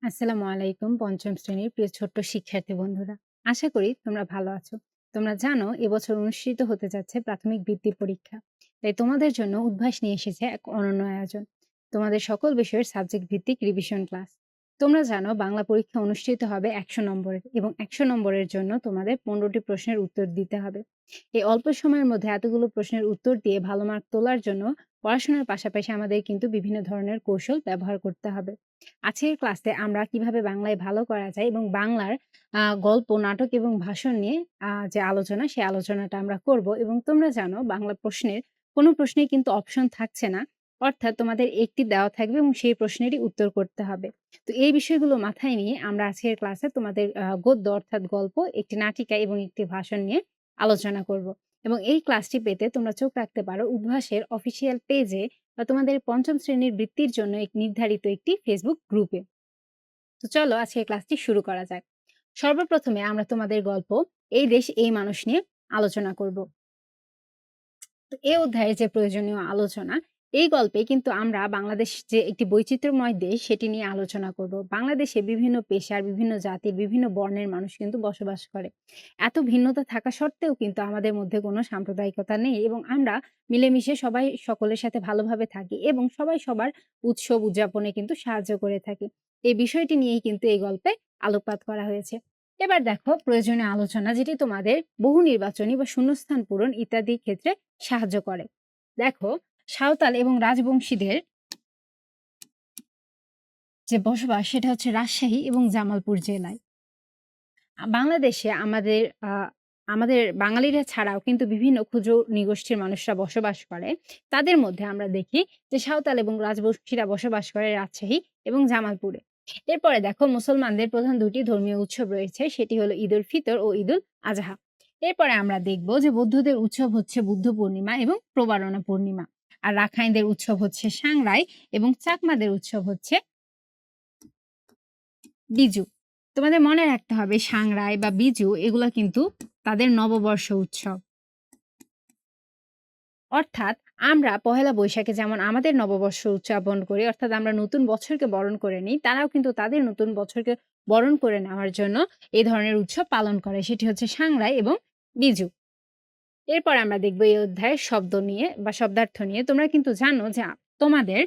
আসসালামু আলাইকুম পঞ্চম শ্রেণীর প্রিয় ছোট্ট শিক্ষার্থী বন্ধুরা। আশা করি তোমরা ভালো আছো। তোমরা জানো এবছর অনুষ্ঠিত হতে যাচ্ছে প্রাথমিক বৃত্তি পরীক্ষা। তাই তোমাদের জন্য উদ্ভাস নিয়ে এসেছে এক অনন্য আয়োজন। তোমাদের সকল বিষয়ের সাবজেক্ট ভিত্তিক রিভিশন ক্লাস। তোমরা জানো বাংলা পরীক্ষা অনুষ্ঠিত হবে 100 নম্বরের এবং 100 নম্বরের জন্য তোমাদের 15টি প্রশ্নের উত্তর দিতে হবে। এই অল্প সময়ের মধ্যে এতগুলো প্রশ্নের উত্তর দিয়ে ভালো মার্ক তোলার জন্য পড়াশোনার পাশাপাশি আমাদের কিন্তু বিভিন্ন ধরনের কৌশল ব্যবহার করতে হবে। আজকের ক্লাসে আমরা কিভাবে বাংলায় ভালো করা যায় এবং বাংলার গল্প, নাটক এবং ভাষণ নিয়ে যে আলোচনা, সেই আলোচনাটা আমরা করব এবং তোমরা জানো বাংলা প্রশ্নের কোনো প্রশ্নেই কিন্তু অপশন থাকছে না। অর্থাৎ তোমাদের একটি দেওয়া থাকবে এবং সেই প্রশ্নেরই উত্তর করতে হবে। তো এই বিষয়গুলো মাথায় নিয়ে আমরা আজকের ক্লাসে তোমাদের গদ্য অর্থাৎ গল্প, একটি নাটিকা এবং একটি ভাষণ নিয়ে আলোচনা করব। এবং এই ক্লাসটি পেতে তোমরা চোখ রাখতে পারো উদ্ভাসের অফিসিয়াল পেজে বা তোমাদের পঞ্চম শ্রেণীর বৃত্তির জন্য নির্ধারিত একটি ফেসবুক গ্রুপে। তো চলো আজকের ক্লাসটি শুরু করা যাক। সর্বপ্রথমে আমরা তোমাদের গল্প এই দেশ এই মানুষ নিয়ে আলোচনা করব। তো এই অধ্যায়ের যে প্রয়োজনীয় আলোচনা, এই গল্পে কিন্তু আমরা বাংলাদেশ যে একটি বৈচিত্র্যময় দেশ সেটি নিয়ে আলোচনা করব। বাংলাদেশে বিভিন্ন পেশার, বিভিন্ন জাতির, বিভিন্ন বর্ণের মানুষ কিন্তু বসবাস করে। এত ভিন্নতা থাকা সত্ত্বেও কিন্তু আমাদের মধ্যে কোনো সাম্প্রদায়িকতা নেই এবং আমরা মিলেমিশে সবাই সকলের সাথে ভালোভাবে থাকি এবং সবাই সবার উৎসব উদযাপনে কিন্তু সাহায্য করে থাকি। এই বিষয়টি নিয়েই কিন্তু এই গল্পে আলোকপাত করা হয়েছে। এবার দেখো প্রয়োজনীয় আলোচনা যেটি তোমাদের বহু নির্বাচনী বা শূন্যস্থান পূরণ ইত্যাদি ক্ষেত্রে সাহায্য করে। দেখো সাঁওতাল এবং রাজবংশীদের যে বসবাস সেটা হচ্ছে রাজশাহী এবং জামালপুর জেলায়। বাংলাদেশে আমাদের বাঙালিরা ছাড়াও কিন্তু বিভিন্ন ক্ষুদ্র নৃগোষ্ঠীর মানুষরা বসবাস করে। তাদের মধ্যে আমরা দেখি যে সাঁওতাল এবং রাজবংশীরা বসবাস করে রাজশাহী এবং জামালপুরে। এরপরে দেখো মুসলমানদের প্রধান ২টি ধর্মীয় উৎসব রয়েছে, সেটি হলো ঈদুল ফিতর ও ঈদুল আজহা। এরপরে আমরা দেখব যে বৌদ্ধদের উৎসব হচ্ছে বুদ্ধ পূর্ণিমা এবং প্রবারণা পূর্ণিমা। আর রাখাইনদের উৎসব হচ্ছে সাংরাই এবং চাকমাদের উৎসব হচ্ছে বিজু। তোমাদের মনে রাখতে হবে সাংরাই বা বিজু এগুলা কিন্তু তাদের নববর্ষ উৎসব। অর্থাৎ আমরা পহেলা বৈশাখে যেমন আমাদের নববর্ষ উদযাপন করি, অর্থাৎ আমরা নতুন বছরকে বরণ করে নিই, তারাও কিন্তু তাদের নতুন বছরকে বরণ করে নেওয়ার জন্য এই ধরনের উৎসব পালন করে। সেটি হচ্ছে সাংরাই এবং বিজু। এরপর আমরা দেখব এই অধ্যায়ের শব্দ নিয়ে বা শব্দার্থ নিয়ে। তোমরা কিন্তু জানো যে তোমাদের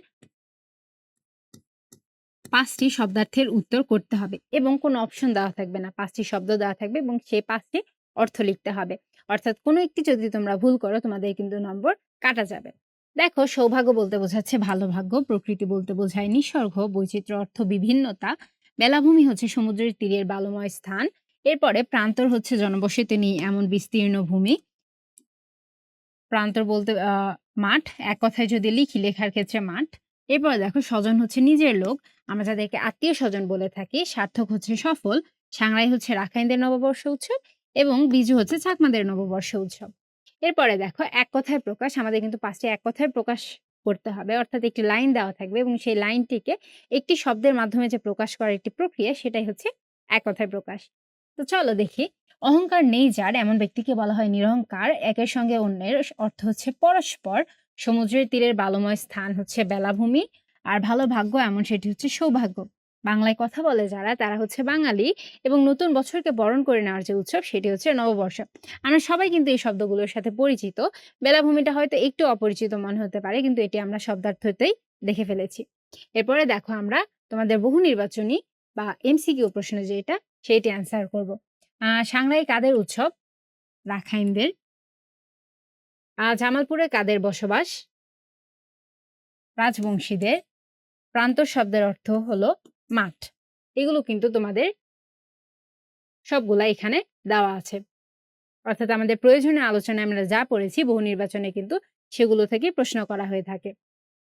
৫টি শব্দার্থের উত্তর করতে হবে এবং কোনো অপশন দেওয়া থাকবে না। ৫টি শব্দ দেওয়া থাকবে এবং সেই ৫টি অর্থ লিখতে হবে। অর্থাৎ কোনো একটি যদি তোমরা ভুল করো তোমাদের কিন্তু নম্বর কাটা যাবে। দেখো সৌভাগ্য বলতে বোঝাচ্ছে ভালো ভাগ্য, প্রকৃতি বলতে বোঝায় নিসর্গ, বৈচিত্র্য অর্থ বিভিন্নতা, বেলাভূমি হচ্ছে সমুদ্রের তীরের বালুময় স্থান, এরপরে প্রান্তর হচ্ছে জনবসতি নেই এমন বিস্তীর্ণ ভূমি। প্রান্তর বলতে মাঠ, এক কথায় যদি লিখি লেখার ক্ষেত্রে মাঠ। এরপরে দেখো স্বজন হচ্ছে নিজের লোক, আমরা যাদেরকে আত্মীয়-স্বজন বলে থাকি। সার্থক হচ্ছে সফল, সাংরাই হচ্ছে রাখাইনদের নববর্ষ উৎসব এবং বিজু হচ্ছে চাকমাদের নববর্ষ উৎসব। এরপরে দেখো এক কথায় প্রকাশ, আমাদের কিন্তু ৫টি এক কথায় প্রকাশ করতে হবে। অর্থাৎ একটি লাইন দেওয়া থাকবে এবং সেই লাইনটিকে একটি শব্দের মাধ্যমে যে প্রকাশ করার একটি প্রক্রিয়া সেটাই হচ্ছে এক কথায় প্রকাশ। তো চলো দেখি। অহংকার নেই যার এমন ব্যক্তিকে বলা হয় নিরহংকার। একের সঙ্গে অন্যের অর্থ হচ্ছে পরস্পর। সমুদ্রের তীরের বালুময় স্থান হচ্ছে বেলাভূমি। আর ভালো ভাগ্য এমন সেটি হচ্ছে সৌভাগ্য। বাংলায় কথা বলে যারা তারা হচ্ছে বাঙালি এবং নতুন বছরকে বরণ করে নেওয়ার যে উৎসব সেটি হচ্ছে নববর্ষ। আমরা সবাই কিন্তু এই শব্দগুলোর সাথে পরিচিত। বেলাভূমিটা হয়তো একটু অপরিচিত মনে হতে পারে কিন্তু এটি আমরা শব্দার্থতেই দেখে ফেলেছি। এরপরে দেখো আমরা তোমাদের বহু নির্বাচনী বা এমসিকিউ প্রশ্ন যেটা সেটি অ্যান্সার করব। সাংরাই কাদের উৎসব? রাখাইনদের। জামালপুরে কাদের বসবাস? রাজবংশীদের। প্রান্তর শব্দের অর্থ হলো মাঠ। এগুলো কিন্তু তোমাদের সবগুলা এখানে দেওয়া আছে। অর্থাৎ আমাদের প্রয়োজনীয় আলোচনায় আমরা যা পড়েছি বহু নির্বাচনে কিন্তু সেগুলো থেকে প্রশ্ন করা হয়ে থাকে।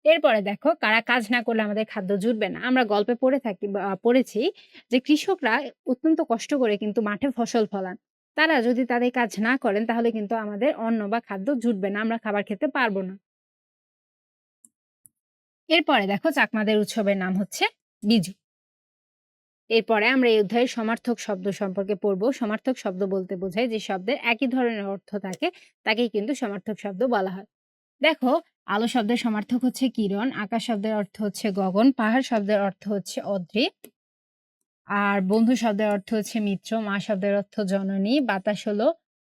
এরপরে দেখো কারা কাজ না করলে আমাদের খাদ্য জুটবে না। আমরা গল্পে পড়ে থাকি বা পড়েছি যে কৃষকরা অত্যন্ত কষ্ট করে কিন্তু মাঠে ফসল ফলান। তারা যদি তাদের কাজ না করেন তাহলে কিন্তু আমাদের অন্ন বা খাদ্য জুটবে না, আমরা খাবার খেতে পারবো না। এরপরে দেখো চাকমাদের উৎসবের নাম হচ্ছে বিজু। এরপরে আমরা এই অধ্যায়ের সমার্থক শব্দ সম্পর্কে পড়ব। সমার্থক শব্দ বলতে বোঝায় যে শব্দের একই ধরনের অর্থ থাকে তাকেই কিন্তু সমার্থক শব্দ বলা হয়। দেখো আলো শব্দের সমার্থক হচ্ছে কিরণ, আকাশ শব্দের অর্থ হচ্ছে গগন, পাহাড় শব্দের অর্থ হচ্ছে অদ্রি, আর বন্ধু শব্দের অর্থ হচ্ছে মিত্র, মা শব্দের অর্থ জননী, বাতাস হলো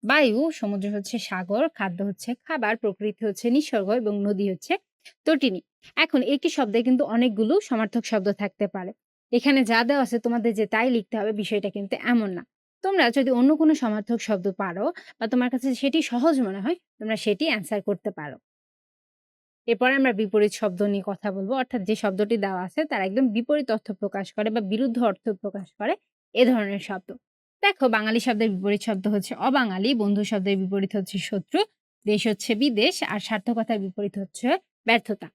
বায়ু, সমুদ্র হচ্ছে সাগর, খাদ্য হচ্ছে খাবার, প্রকৃতি হচ্ছে নিসর্গ এবং নদী হচ্ছে তটিনী। এখন একটি শব্দে কিন্তু অনেকগুলো সমার্থক শব্দ থাকতে পারে। এখানে যা দেওয়া আছে তোমাদের যে তাই লিখতে হবে বিষয়টা কিন্তু এমন না। তোমরা যদি অন্য কোনো সমার্থক শব্দ পারো বা তোমার কাছে সেটি সহজ মনে হয়, তোমরা সেটি অ্যান্সার করতে পারো। এরপরে আমরা বিপরীত শব্দ নিয়ে কথা বলবো। অর্থাৎ যে শব্দটি দেওয়া আছে তার একদম বিপরীত অর্থ প্রকাশ করে বা বিরুদ্ধ অর্থ প্রকাশ করে এ ধরনের শব্দ। দেখো, বাঙালি শব্দের বিপরীত শব্দ হচ্ছে অবাঙালি, বন্ধু শব্দের বিপরীত হচ্ছে শত্রু, দেশ হচ্ছে বিদেশ, আর সার্থকতার বিপরীত হচ্ছে ব্যর্থতা।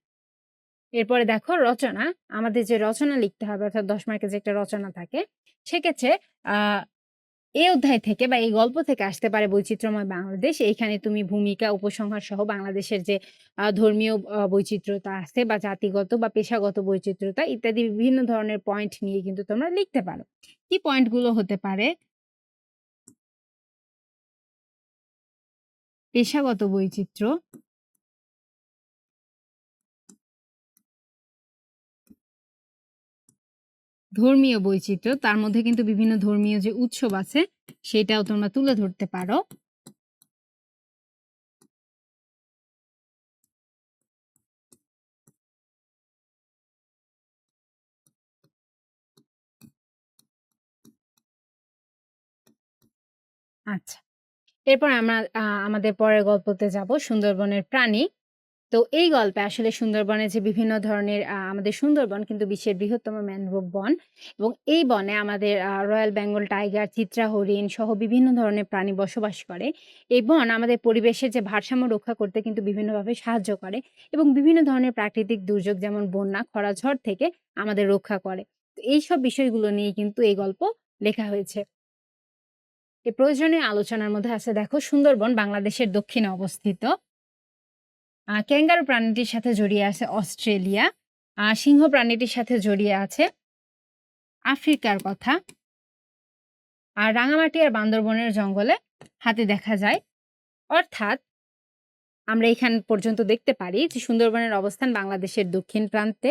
এরপরে দেখো রচনা। আমাদের যে রচনা লিখতে হবে অর্থাৎ ১০ মার্কের যে একটা রচনা থাকে, সেক্ষেত্রে আ এই অধ্যায় থেকে বা এই গল্প থেকে আসতে পারে বৈচিত্র্যময় বাংলাদেশ। এইখানে তুমি ভূমিকা, উপসংহার সহ বাংলাদেশের যে ধর্মীয় বৈচিত্র্যতা আছে বা জাতিগত বা পেশাগত বৈচিত্র্যতা ইত্যাদি বিভিন্ন ধরনের পয়েন্ট নিয়ে কিন্তু তোমরা লিখতে পারো। কি পয়েন্ট গুলো হতে পারে? পেশাগত বৈচিত্র্য, ধর্মীয় বৈচিত্র্য, তার মধ্যে কিন্তু বিভিন্ন ধর্মীয় যে উৎসব আছে সেটাও তোমরা তুলে ধরতে পারো। আচ্ছা। এরপর আমরা আমাদের পরের গল্পতে যাব, সুন্দরবনের প্রাণী। তো এই গল্পে আসলে সুন্দরবনে যে বিভিন্ন ধরনের আমাদের সুন্দরবন কিন্তু বিশ্বের বৃহত্তম ম্যানগ্রোভ বন এবং এই বনে আমাদের রয়্যাল বেঙ্গল টাইগার, চিত্রা হরিণ সহ বিভিন্ন ধরনের প্রাণী বসবাস করে। এই বন আমাদের পরিবেশের যে ভারসাম্য রক্ষা করতে কিন্তু বিভিন্নভাবে সাহায্য করে এবং বিভিন্ন ধরনের প্রাকৃতিক দুর্যোগ যেমন বন্যা, খরা, ঝড় থেকে আমাদের রক্ষা করে। তো এইসব বিষয়গুলো নিয়ে কিন্তু এই গল্প লেখা হয়েছে। এই প্রয়োজনীয় আলোচনার মধ্যে আছে দেখো, সুন্দরবন বাংলাদেশের দক্ষিণে অবস্থিত। ক্যাঙ্গারু প্রাণীটির সাথে জড়িয়ে আছে অস্ট্রেলিয়া। সিংহ প্রাণীটির সাথে জড়িয়ে আছে আফ্রিকার কথা। আর রাঙামাটি আর বান্দরবনের জঙ্গলে হাতি দেখা যায়। অর্থাৎ আমরা এখান পর্যন্ত দেখতে পারি যে সুন্দরবনের অবস্থান বাংলাদেশের দক্ষিণ প্রান্তে,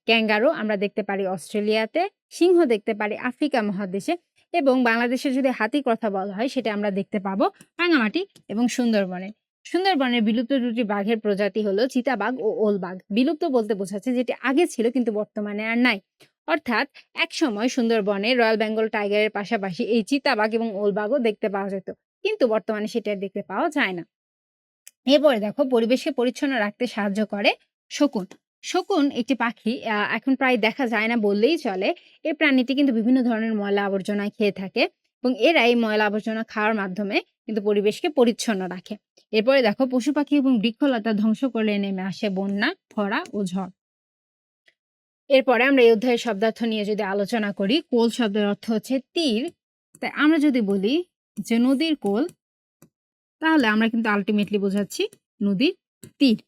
ক্যাঙ্গারু আমরা দেখতে পারি অস্ট্রেলিয়াতে, সিংহ দেখতে পারি আফ্রিকা মহাদেশে এবং বাংলাদেশের যদি হাতির কথা বলা হয় সেটা আমরা দেখতে পাবো রাঙামাটি এবং সুন্দরবনে। সুন্দরবনের বিলুপ্ত দুটি বাঘের প্রজাতি হলো চিতাবাঘ ও ওলবাঘ। বিলুপ্ত বলতে বোঝাচ্ছে যেটি আগে ছিল কিন্তু বর্তমানে আর নাই। অর্থাৎ একসময় সুন্দরবনে রয়্যাল বেঙ্গল টাইগারের পাশাপাশি এই চিতাবাঘ এবং ওলবাঘও দেখতে পাওয়া যেত, কিন্তু বর্তমানে সেটা আর দেখতে পাওয়া যায় না। এরপরে দেখো, পরিবেশকে পরিচ্ছন্ন রাখতে সাহায্য করে শকুন। শকুন একটি পাখি, এখন প্রায় দেখা যায় না বললেই চলে। এই প্রাণীটি কিন্তু বিভিন্ন ধরনের ময়লা আবর্জনা খেয়ে থাকে এবং এরা এই ময়লা আবর্জনা খাওয়ার মাধ্যমে কিন্তু পরিবেশকে পরিচ্ছন্ন রাখে। এরপরে দেখো, পশু পাখি এবং বৃক্ষলতা ধ্বংস করলে নেমে আসে বন্যা, খরা ও ঝড়। এরপরে আমরা এই অধ্যায়ের শব্দার্থ নিয়ে যদি আলোচনা করি, কোল শব্দের অর্থ হচ্ছে তীর। তাই আমরা যদি বলি যে নদীর কোল, তাহলে আমরা কিন্তু আলটিমেটলি বোঝাচ্ছি নদীর তীর।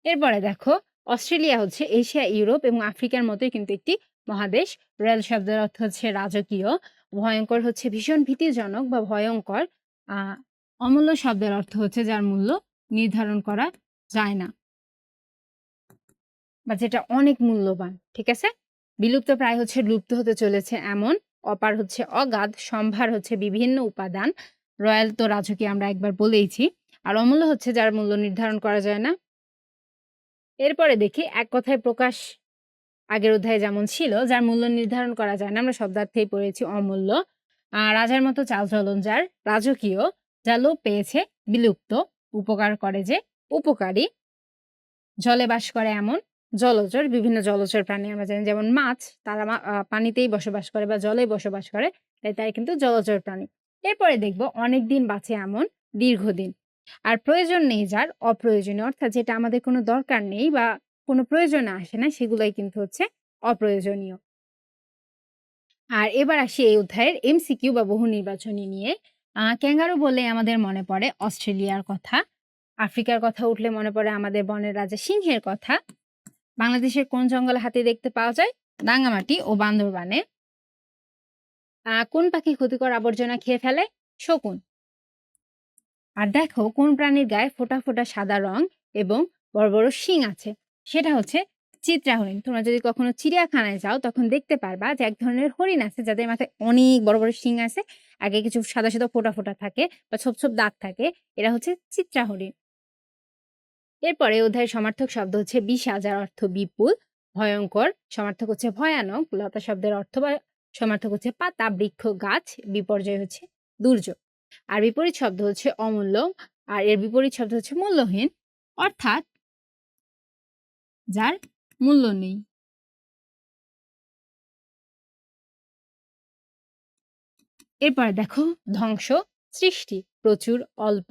এরপরে দেখো, অস্ট্রেলিয়া হচ্ছে এশিয়া, ইউরোপ এবং আফ্রিকার মতোই কিন্তু একটি মহাদেশ। রয়্যাল শব্দের অর্থ হচ্ছে রাজকীয়। ভয়ঙ্কর হচ্ছে ভীষণ ভীতিজনক বা ভয়ঙ্কর। আহ অমূল্য শব্দের অর্থ হচ্ছে যার মূল্য নির্ধারণ করা যায় না বা যেটা অনেক মূল্যবান। ঠিক আছে। বিলুপ্ত প্রায় হচ্ছে লুপ্ত হতে চলেছে এমন। অপার হচ্ছে অগাধ। সম্ভার হচ্ছে বিভিন্ন উপাদান। রয়্যাল তো রাজকীয় আমরা একবার বলেইছি। আর অমূল্য হচ্ছে যার মূল্য নির্ধারণ করা যায় না। এরপরে দেখি এক কথায় প্রকাশ। আগের অধ্যায়ে যেমন ছিল, যার মূল্য নির্ধারণ করা যায় না, আমরা শব্দার্থেই পড়েছি অমূল্য। রাজার মতো চালচলন যার, রাজকীয়, যা লোপ পেয়েছে, বিলুপ্ত, উপকার করে যে, উপকারী, জলে বাস করে এমন, জলচর। বিভিন্ন জলচর প্রাণী আমরা জানি, যেমন মাছ, তারা পানিতেই বসবাস করে বা জলে বসবাস করে, তাই তাই কিন্তু জলচর প্রাণী। এরপরে দেখব অনেকদিন বাঁচে এমন, দীর্ঘদিন। আর প্রয়োজন নেই যার, অপ্রয়োজনীয়। অর্থাৎ যেটা আমাদের কোনো দরকার নেই বা কোনো প্রয়োজনে আসে না, সেগুলাই কিন্তু হচ্ছে অপ্রয়োজনীয়। আর এবার আসি এই অধ্যায়ের এমসিকিউ বা বহু নির্বাচনী নিয়ে। ক্যাঙ্গারু বললে আমাদের মনে পড়ে অস্ট্রেলিয়ার কথা। আফ্রিকার কথা উঠলে মনে পড়ে আমাদের বনের রাজা সিংহের কথা। বাংলাদেশের কোন জঙ্গলে হাতি দেখতে পাওয়া যায়? রাঙ্গামাটি ও বান্দরবানে। কোন পাখি ক্ষতিকর আবর্জনা খেয়ে ফেলে? শকুন। আর দেখো কোন প্রাণীর গায়ে ফোঁটা ফোঁটা সাদা রং এবং বড় বড় শিং আছে, সেটা হচ্ছে চিত্রা হরিণ। তোমরা যদি কখনো চিড়িয়াখানায় যাও তখন দেখতে পারবা যে এক ধরনের হরিণ আছে যাদের মাথায় অনেক বড় বড় শিং আছে, আগে কিছু সাদা সাদা ফোঁটা ফোঁটা থাকে বা ছোপ ছোপ দাগ থাকে, এরা হচ্ছে চিত্রা হরিণ। এরপরে অধ্যায়ের সমার্থক শব্দ হচ্ছে বিশা, যার অর্থ বিপুল। ভয়ঙ্কর সমার্থক হচ্ছে ভয়ানক। লতা শব্দের অর্থ বা সমার্থক হচ্ছে পাতা, বৃক্ষ, গাছ। বিপর্যয় হচ্ছে দুর্যোগ। আর বিপরীত শব্দ হচ্ছে অমূল্য, আর এর বিপরীত শব্দ হচ্ছে মূল্যহীন, অর্থাৎ যার মূল্য নেই। এরপরে দেখো ধ্বংস, সৃষ্টি, প্রচুর, অল্প,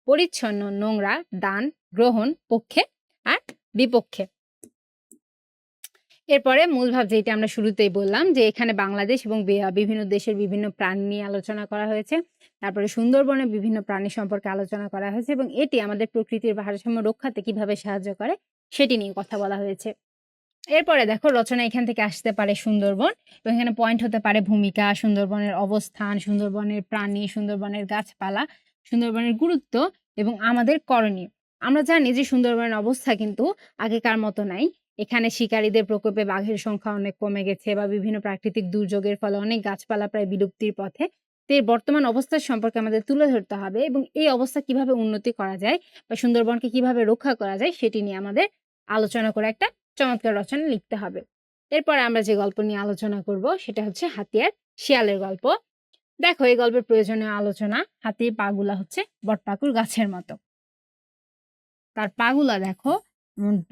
পরিচ্ছন্ন, নোংরা, দান, গ্রহণ, পক্ষে আর বিপক্ষে। এরপরে মূল ভাব যেটা আমরা শুরুতেই বললাম যে এখানে বাংলাদেশ এবং বিভিন্ন দেশের বিভিন্ন প্রাণী নিয়ে আলোচনা করা হয়েছে। তারপরে সুন্দরবনের বিভিন্ন প্রাণী সম্পর্কে আলোচনা করা হয়েছে এবং এটি আমাদের প্রকৃতির ভারসাম্য রক্ষাতে কিভাবে সাহায্য করে সেটি নিয়ে কথা বলা হয়েছে। এরপরে দেখো রচনা এখান থেকে আসতে পারে সুন্দরবন, এবং এখানে পয়েন্ট হতে পারে ভূমিকা, সুন্দরবনের অবস্থান, সুন্দরবনের প্রাণী, সুন্দরবনের গাছপালা, সুন্দরবনের গুরুত্ব এবং আমাদের করণীয়। আমরা জানি যে সুন্দরবনের অবস্থা কিন্তু আগেকার মতো নাই। এখানে শিকারীদের প্রকোপে বাঘের সংখ্যা অনেক কমে গেছে বা বিভিন্ন প্রাকৃতিক দুর্যোগের ফলে অনেক গাছপালা প্রায় বিলুপ্তির পথে। তো এর বর্তমান অবস্থার সম্পর্কে আমাদের তুলে ধরতে হবে এবং এই অবস্থা কিভাবে উন্নতি করা যায় বা সুন্দরবনকে কিভাবে রক্ষা করা যায় সেটি নিয়ে আমাদের আলোচনা করে একটা চমৎকার রচনা লিখতে হবে। এরপর আমরা যে গল্প নিয়ে আলোচনা করব সেটা হচ্ছে হাতি আর শিয়ালের গল্প। দেখো এই গল্পের প্রয়োজনীয় আলোচনা। হাতির পাগুলা হচ্ছে বটপাকুর গাছের মতো। তার পাগুলা দেখো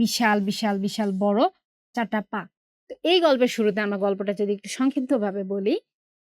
বিশাল বিশাল বিশাল বড় 4টা পা। তো এই গল্পের শুরুতে আমরা গল্পটা যদি একটু সংক্ষিপ্তভাবে বলি,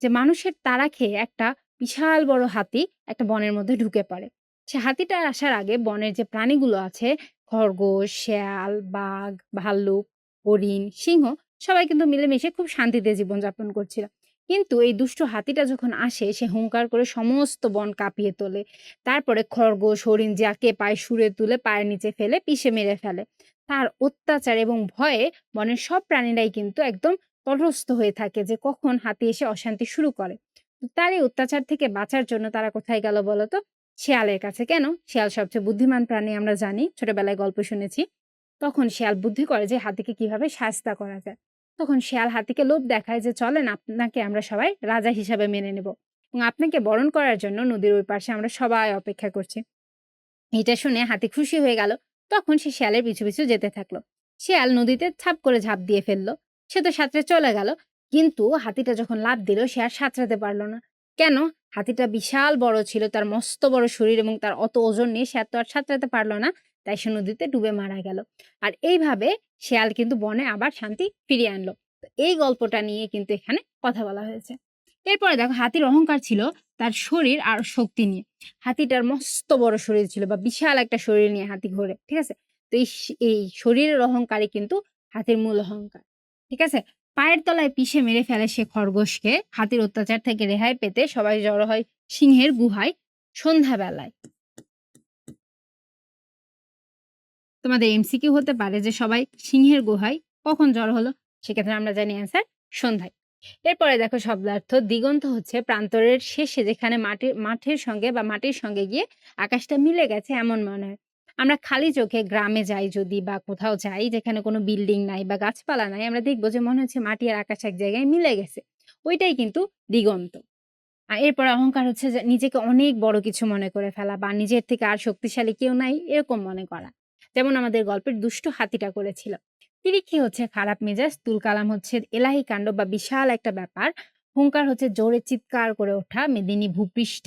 যে মানুষের তাড়া খেয়ে একটা বিশাল বড় হাতি একটা বনের মধ্যে ঢুকে পড়ে। সে হাতিটা আসার আগে বনের যে প্রাণীগুলো আছে, খরগোশ, শেয়াল, বাঘ, ভাল্লুক, হরিণ, সিংহ, সবাই কিন্তু মিলেমিশে খুব শান্তিতে জীবনযাপন করছিল। কিন্তু এই দুষ্ট হাতিটা যখন আসে সে হুঙ্কার করে সমস্ত বন কাঁপিয়ে তোলে। তারপরে খরগোশ, হরিণ যাকে পায় সুরে তুলে পায়ের নিচে ফেলে পিষে মেরে ফেলে। তার অত্যাচার এবং ভয়ে বনের সব প্রাণীরাই কিন্তু একদম তটস্থ হয়ে থাকে যে কখন হাতি এসে অশান্তি শুরু করে। তো তার এই অত্যাচার থেকে বাঁচার জন্য তারা কোথায় গেল বলতো? শেয়ালের কাছে। কেন? শেয়াল সবচেয়ে বুদ্ধিমান প্রাণী, আমরা জানি, ছোটবেলায় গল্প শুনেছি। তখন শেয়াল বুদ্ধি করে যে হাতিকে কিভাবে শায়েস্তা করা যায়। তখন শেয়াল হাতিকে লোভ দেখায় যে চলেন আপনাকে আমরা সবাই রাজা হিসাবে মেনে নেব এবং আপনাকে বরণ করার জন্য নদীর ওই পাশে আমরা সবাই অপেক্ষা করছি। এটা শুনে হাতি খুশি হয়ে গেল। তখন সে শিয়ালের পিছু পিছু যেতে থাকলো। শিয়াল নদীতে ছাপ করে ঝাঁপ দিয়ে ফেললো। সে তো সাঁতরে চলে গেল। কিন্তু হাতিটা যখন লাফ দিল সে আর সাঁতরাতে পারলো না। কেন? হাতিটা বিশাল বড় ছিল, তার মস্ত বড় শরীর এবং তার অত ওজন নিয়ে সে তো আর সাঁতরাতে পারলো না। তাই সে নদীতে ডুবে মারা গেল। আর এইভাবে শিয়াল কিন্তু বনে আবার শান্তি ফিরিয়ে আনলো। তো এই গল্পটা নিয়ে কিন্তু এখানে কথা বলা হয়েছে। এরপরে দেখো হাতির অহংকার ছিল তার শরীর আর শক্তি নিয়ে। হাতিটার মস্ত বড় শরীর ছিল বা বিশাল একটা শরীর নিয়ে হাতি ঘোরে, ঠিক আছে? তো এই শরীরের অহংকারই কিন্তু হাতির মূল অহংকার, ঠিক আছে? পায়ের তলায় পিষে মেরে ফেলে সে খরগোশকে। হাতির অত্যাচার থেকে রেহাই পেতে সবাই জড়ো হয় সিংহের গুহায় সন্ধ্যাবেলায়। তোমাদের এমসিকিউ হতে পারে যে সবাই সিংহের গুহায় কখন জড়ো হলো? সেক্ষেত্রে আমরা জানি অ্যান্সার সন্ধ্যায়। এরপরে দেখো শব্দার্থ। দিগন্ত হচ্ছে প্রান্তরের শেষে যেখানে মাঠের সঙ্গে বা মাটির সঙ্গে গিয়ে আকাশটা মিলে গেছে এমন মনে হয়। আমরা খালি চোখে গ্রামে যাই যদি বা কোথাও যাই যেখানে কোনো বিল্ডিং নাই বা গাছপালা নাই, আমরা দেখবো যে মনে হচ্ছে মাটি আর আকাশ এক জায়গায় মিলে গেছে। ওইটাই কিন্তু দিগন্ত। আর এরপরে অহংকার হচ্ছে যে নিজেকে অনেক বড় কিছু মনে করে ফেলা বা নিজের থেকে আর শক্তিশালী কেউ নাই এরকম মনে করা। যেমন আমাদের গল্পের দুষ্ট হাতিটা করেছিল। তিরিক্ষি হচ্ছে খারাপ মেজাজ, তুলকালাম হচ্ছে এলাহি কাণ্ড বা বিশাল একটা ব্যাপার, হুঙ্কার হচ্ছে জোরে চিৎকার করে ওঠা, মেদিনী ভূপৃষ্ঠ,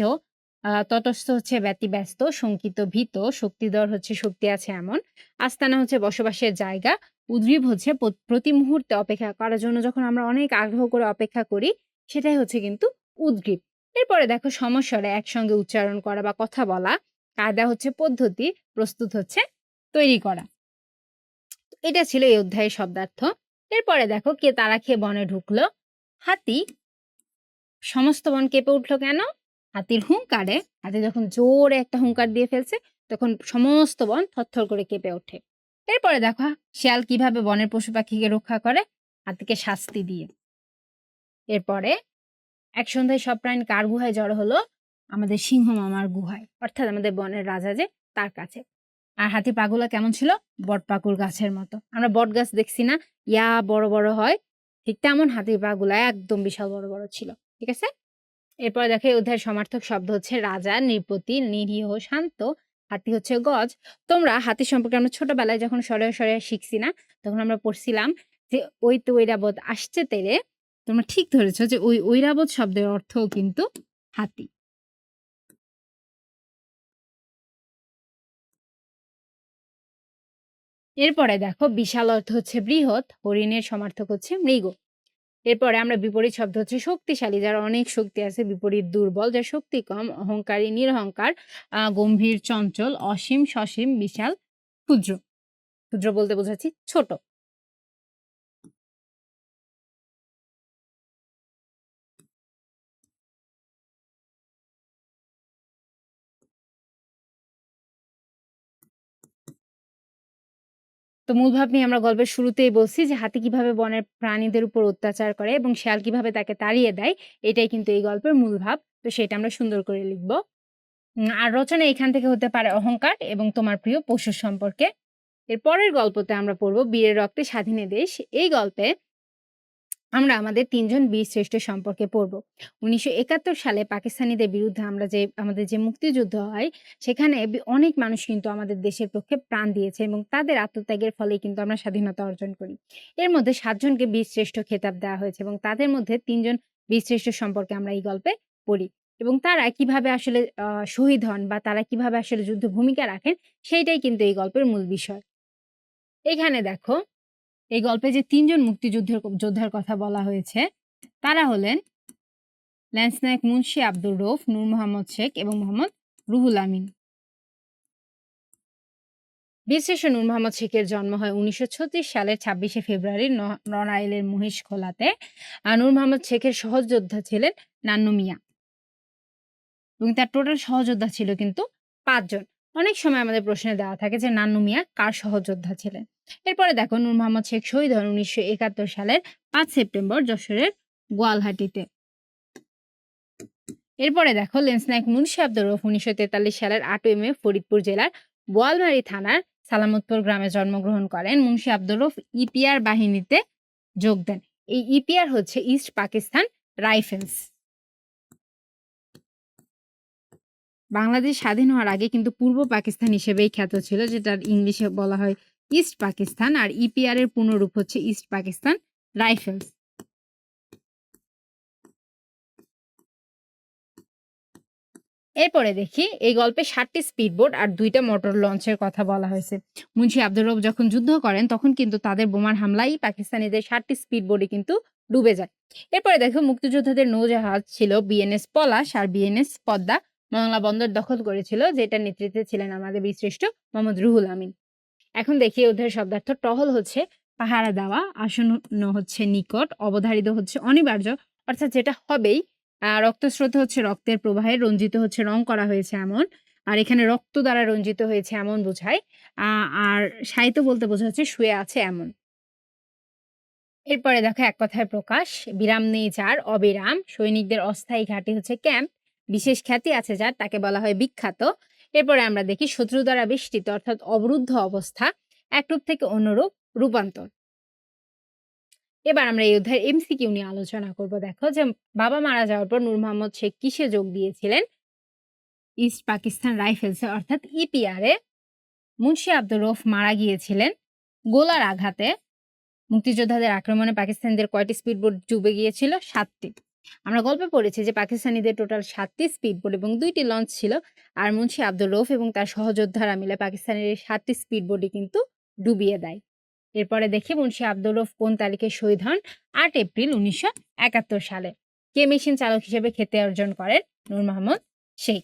তটস্থ হচ্ছে ব্যতিব্যস্ত, শঙ্কিত ভীত, শক্তিধর হচ্ছে শক্তি আছে এমন, আস্তানা হচ্ছে বসবাসের জায়গা, উদ্গ্রীব হচ্ছে প্রতি মুহূর্তে অপেক্ষা করার জন্য যখন আমরা অনেক আগ্রহ করে অপেক্ষা করি সেটাই হচ্ছে কিন্তু উদ্গ্রীব। এরপরে দেখো সমস্বরে একসঙ্গে উচ্চারণ করা বা কথা বলা, কায়দা হচ্ছে পদ্ধতি, প্রস্তুত হচ্ছে তৈরি করা। এটা ছিল এই অধ্যায়ের শব্দার্থ। এরপরে দেখো কে তারা খেয়ে বনে ঢুকলো। হাতি। সমস্ত বন কেঁপে উঠলো কেন? হাতির হুঙ্কারে। হাতি যখন জোরে একটা হুঙ্কার দিয়ে ফেলছে তখন সমস্ত বন থরথর করে কেঁপে ওঠে। এরপরে দেখো শিয়াল কিভাবে বনের পশু পাখিকে রক্ষা করে? হাতিকে শাস্তি দিয়ে। এরপরে এক সন্ধ্যায় সব প্রাণী কার গুহায় জড়ো হলো? আমাদের সিংহ মামার গুহায়, অর্থাৎ আমাদের বনের রাজা যে তার কাছে। আর হাতির পাগুলা কেমন ছিল? বটপাকুড় গাছের মতো। আমরা বট গাছ দেখছি না? বড়, বড় হয়। ঠিক তেমন হাতির পাগুলা একদম বিশাল বড়, বড় ছিল। ঠিক আছে? এরপরে দেখো এই অধ্যায়ের সমার্থক শব্দ হচ্ছে রাজা, নৃপতি, নিরীহ, শান্ত, হাতি হচ্ছে গজ। তোমরা হাতি সম্পর্কে আমরা ছোটবেলায় যখন সরে শিখছি না? তখন আমরা পড়ছিলাম যে ওই তো ঐরাবত আসছে তেরে। তোমরা ঠিক ধরেছ যে ওই ঐরাবত শব্দের অর্থও কিন্তু হাতি। এরপরে দেখো বিশাল অর্থ হচ্ছে বৃহৎ, হরিণের সমার্থক হচ্ছে মৃগ। এরপরে আমরা বিপরীত শব্দ হচ্ছে শক্তিশালী, যার অনেক শক্তি আছে, বিপরীত দুর্বল, যার শক্তি কম, অহংকারী, নিরহংকার, গম্ভীর, চঞ্চল, অসীম, সসীম, বিশাল, ক্ষুদ্র। ক্ষুদ্র বলতে বোঝাচ্ছি ছোট। তো মূল ভাব নিয়ে আমরা গল্পের শুরুতেই বলছি যে হাতি কিভাবে বনের প্রাণীদের উপর অত্যাচার করে এবং শেয়াল কিভাবে তাকে তাড়িয়ে দেয়, এটাই কিন্তু এই গল্পের মূল ভাব। তো সেটা আমরা সুন্দর করে লিখব। আর রচনা এখান থেকে হতে পারে অহংকার এবং তোমার প্রিয় পশুর সম্পর্কে। এর পরের গল্পতে আমরা পড়ব বীরের রক্তে স্বাধীন এ দেশ। এই গল্পে আমরা আমাদের ৩ জন বীর শ্রেষ্ঠ সম্পর্কে পড়ব। ১৯৭১ সালে পাকিস্তানিদের বিরুদ্ধে আমাদের যে মুক্তিযুদ্ধ হয়, সেখানে অনেক মানুষ কিন্তু আমাদের দেশের পক্ষে প্রাণ দিয়েছে এবং তাদের আত্মত্যাগের ফলেই কিন্তু আমরা স্বাধীনতা অর্জন করি। এর মধ্যে ৭ জনকে বীর শ্রেষ্ঠ খেতাব দেওয়া হয়েছে এবং তাদের মধ্যে ৩ জন বীর শ্রেষ্ঠ সম্পর্কে আমরা এই গল্পে পড়ি এবং তারা কিভাবে আসলে শহীদ হন বা তারা কিভাবে আসলে যুদ্ধে ভূমিকা রাখেন, সেইটাই কিন্তু এই গল্পের মূল বিষয়। এখানে দেখো এই গল্পে যে ৩ জন যোদ্ধার কথা বলা হয়েছে, তারা হলেন ল্যান্স নায়েক মুন্সি আব্দুর রউফ, নূর মোহাম্মদ শেখ এবং মোহাম্মদ রুহুল আমিন। বীরশ্রেষ্ঠ নূর মোহাম্মদ শেখের জন্ম হয় ১৯৩৬ সালের ২৬শে ফেব্রুয়ারি নড়াইলের মহিষখোলাতে। নূর মোহাম্মদ শেখের সহযোদ্ধা ছিলেন নান্নু মিয়া এবং তার টোটাল সহযোদ্ধা ছিল কিন্তু ৫ জন। অনেক সময় আমাদের প্রশ্নে দেওয়া থাকে যে নান্নু মিয়া কার সহযোদ্ধা ছিলেন। এরপরে দেখো নূর মোহাম্মদ শেখ শহীদ হন ১৯৭১ সালের ৫ সেপ্টেম্বর যশোরের গোয়ালহাটিতে। এরপরে দেখো লেন্স নায়েক মুন্সি আব্দুর রউফ ১৯৪৩ সালের ৮ই মে ফরিদপুর জেলার বোয়ালমারী থানার সালামতপুর গ্রামে জন্মগ্রহণ করেন। মুন্সি আব্দুর রউফ ইপিআর বাহিনীতে যোগ দেন। এই ইপিআর হচ্ছে ইস্ট পাকিস্তান রাইফেলস। বাংলাদেশ স্বাধীন হওয়ার আগে কিন্তু পূর্ব পাকিস্তান হিসেবেই খ্যাত ছিল, যেটার ইংলিশে বলা হয় ইস্ট পাকিস্তান, আর ইপিআর এর পূর্ণরূপ হচ্ছে ইস্ট পাকিস্তান রাইফেলস। এরপরে দেখি এই গল্পে ৭টি স্পিডবোট আর ২টা মোটর লঞ্চের কথা বলা হয়েছে। মুন্সি আব্দুর রউফ যখন যুদ্ধ করেন তখন কিন্তু তাদের বোমার হামলায় পাকিস্তানিদের ৭টি স্পিডবোটই কিন্তু ডুবে যায়। এরপরে দেখো মুক্তিযোদ্ধাদের নৌজাহাজ ছিল বিএনএস পলাশ আর বিএনএস পদ্মা মংলা বন্দর দখল করেছিল, যেটার নেতৃত্বে ছিলেন আমাদের বীরশ্রেষ্ঠ মোহাম্মদ রুহুল আমিন। এখন দেখি অধ্যায়ের শব্দার্থ। টহল হচ্ছে পাহারা দেওয়া, আসন্ন হচ্ছে নিকট, অবধারিত হচ্ছে অনিবার্য অর্থাৎ যেটা হবেই, রক্তস্রোত হচ্ছে রক্তের প্রবাহে, রঞ্জিত হচ্ছে রং করা হয়েছে এমন, আর এখানে রক্ত দ্বারা রঞ্জিত হয়েছে এমন বোঝায়। আর সাহিত্য বলতে বোঝাচ্ছে শুয়ে আছে এমন। এরপরে দেখো এক কথায় প্রকাশ, বিরাম নেই যার অবিরাম, সৈনিকদের অস্থায়ী ঘাঁটি হচ্ছে ক্যাম্প, বিশেষ খ্যাতি আছে যার তাকে বলা হয় বিখ্যাত। এরপরে আমরা দেখি শত্রু দ্বারা বেষ্টিত অর্থাৎ অবরুদ্ধ অবস্থা, এক রূপ থেকে অন্যরূপ রূপান্তর। এবার আমরা এই অধ্যায়ের এমসিকিউ নিয়ে আলোচনা করব। দেখো যে বাবা মারা যাওয়ার পর নূর মোহাম্মদ শেখ কিসে যোগ দিয়েছিলেন? ইস্ট পাকিস্তান রাইফেলসে অর্থাৎ ইপিআর এ। মুন্সি আব্দুর রউফ মারা গিয়েছিলেন গোলার আঘাতে। মুক্তিযোদ্ধাদের আক্রমণে পাকিস্তানিদের কয়টি স্পিডবোট ডুবে গিয়েছিল? ৭টি। আমরা গল্পে পড়েছি যে পাকিস্তানিদের টোটাল ৭টি স্পিডবোট এবং ২টি লঞ্চ ছিল, আর মুন্সি আব্দুর রউফ এবং তার সহযোদ্ধারা মিলে পাকিস্তানের এই ৭টি স্পিডবোটই কিন্তু ডুবিয়ে দেয়। এরপরে দেখি মুন্সি আব্দুর রউফ কোন তারিখে শহীদ হন? ৮ এপ্রিল ১৯৭১ সালে। কে মেশিন চালক হিসেবে খ্যাতি অর্জন করেন? নূর মোহাম্মদ শেখ।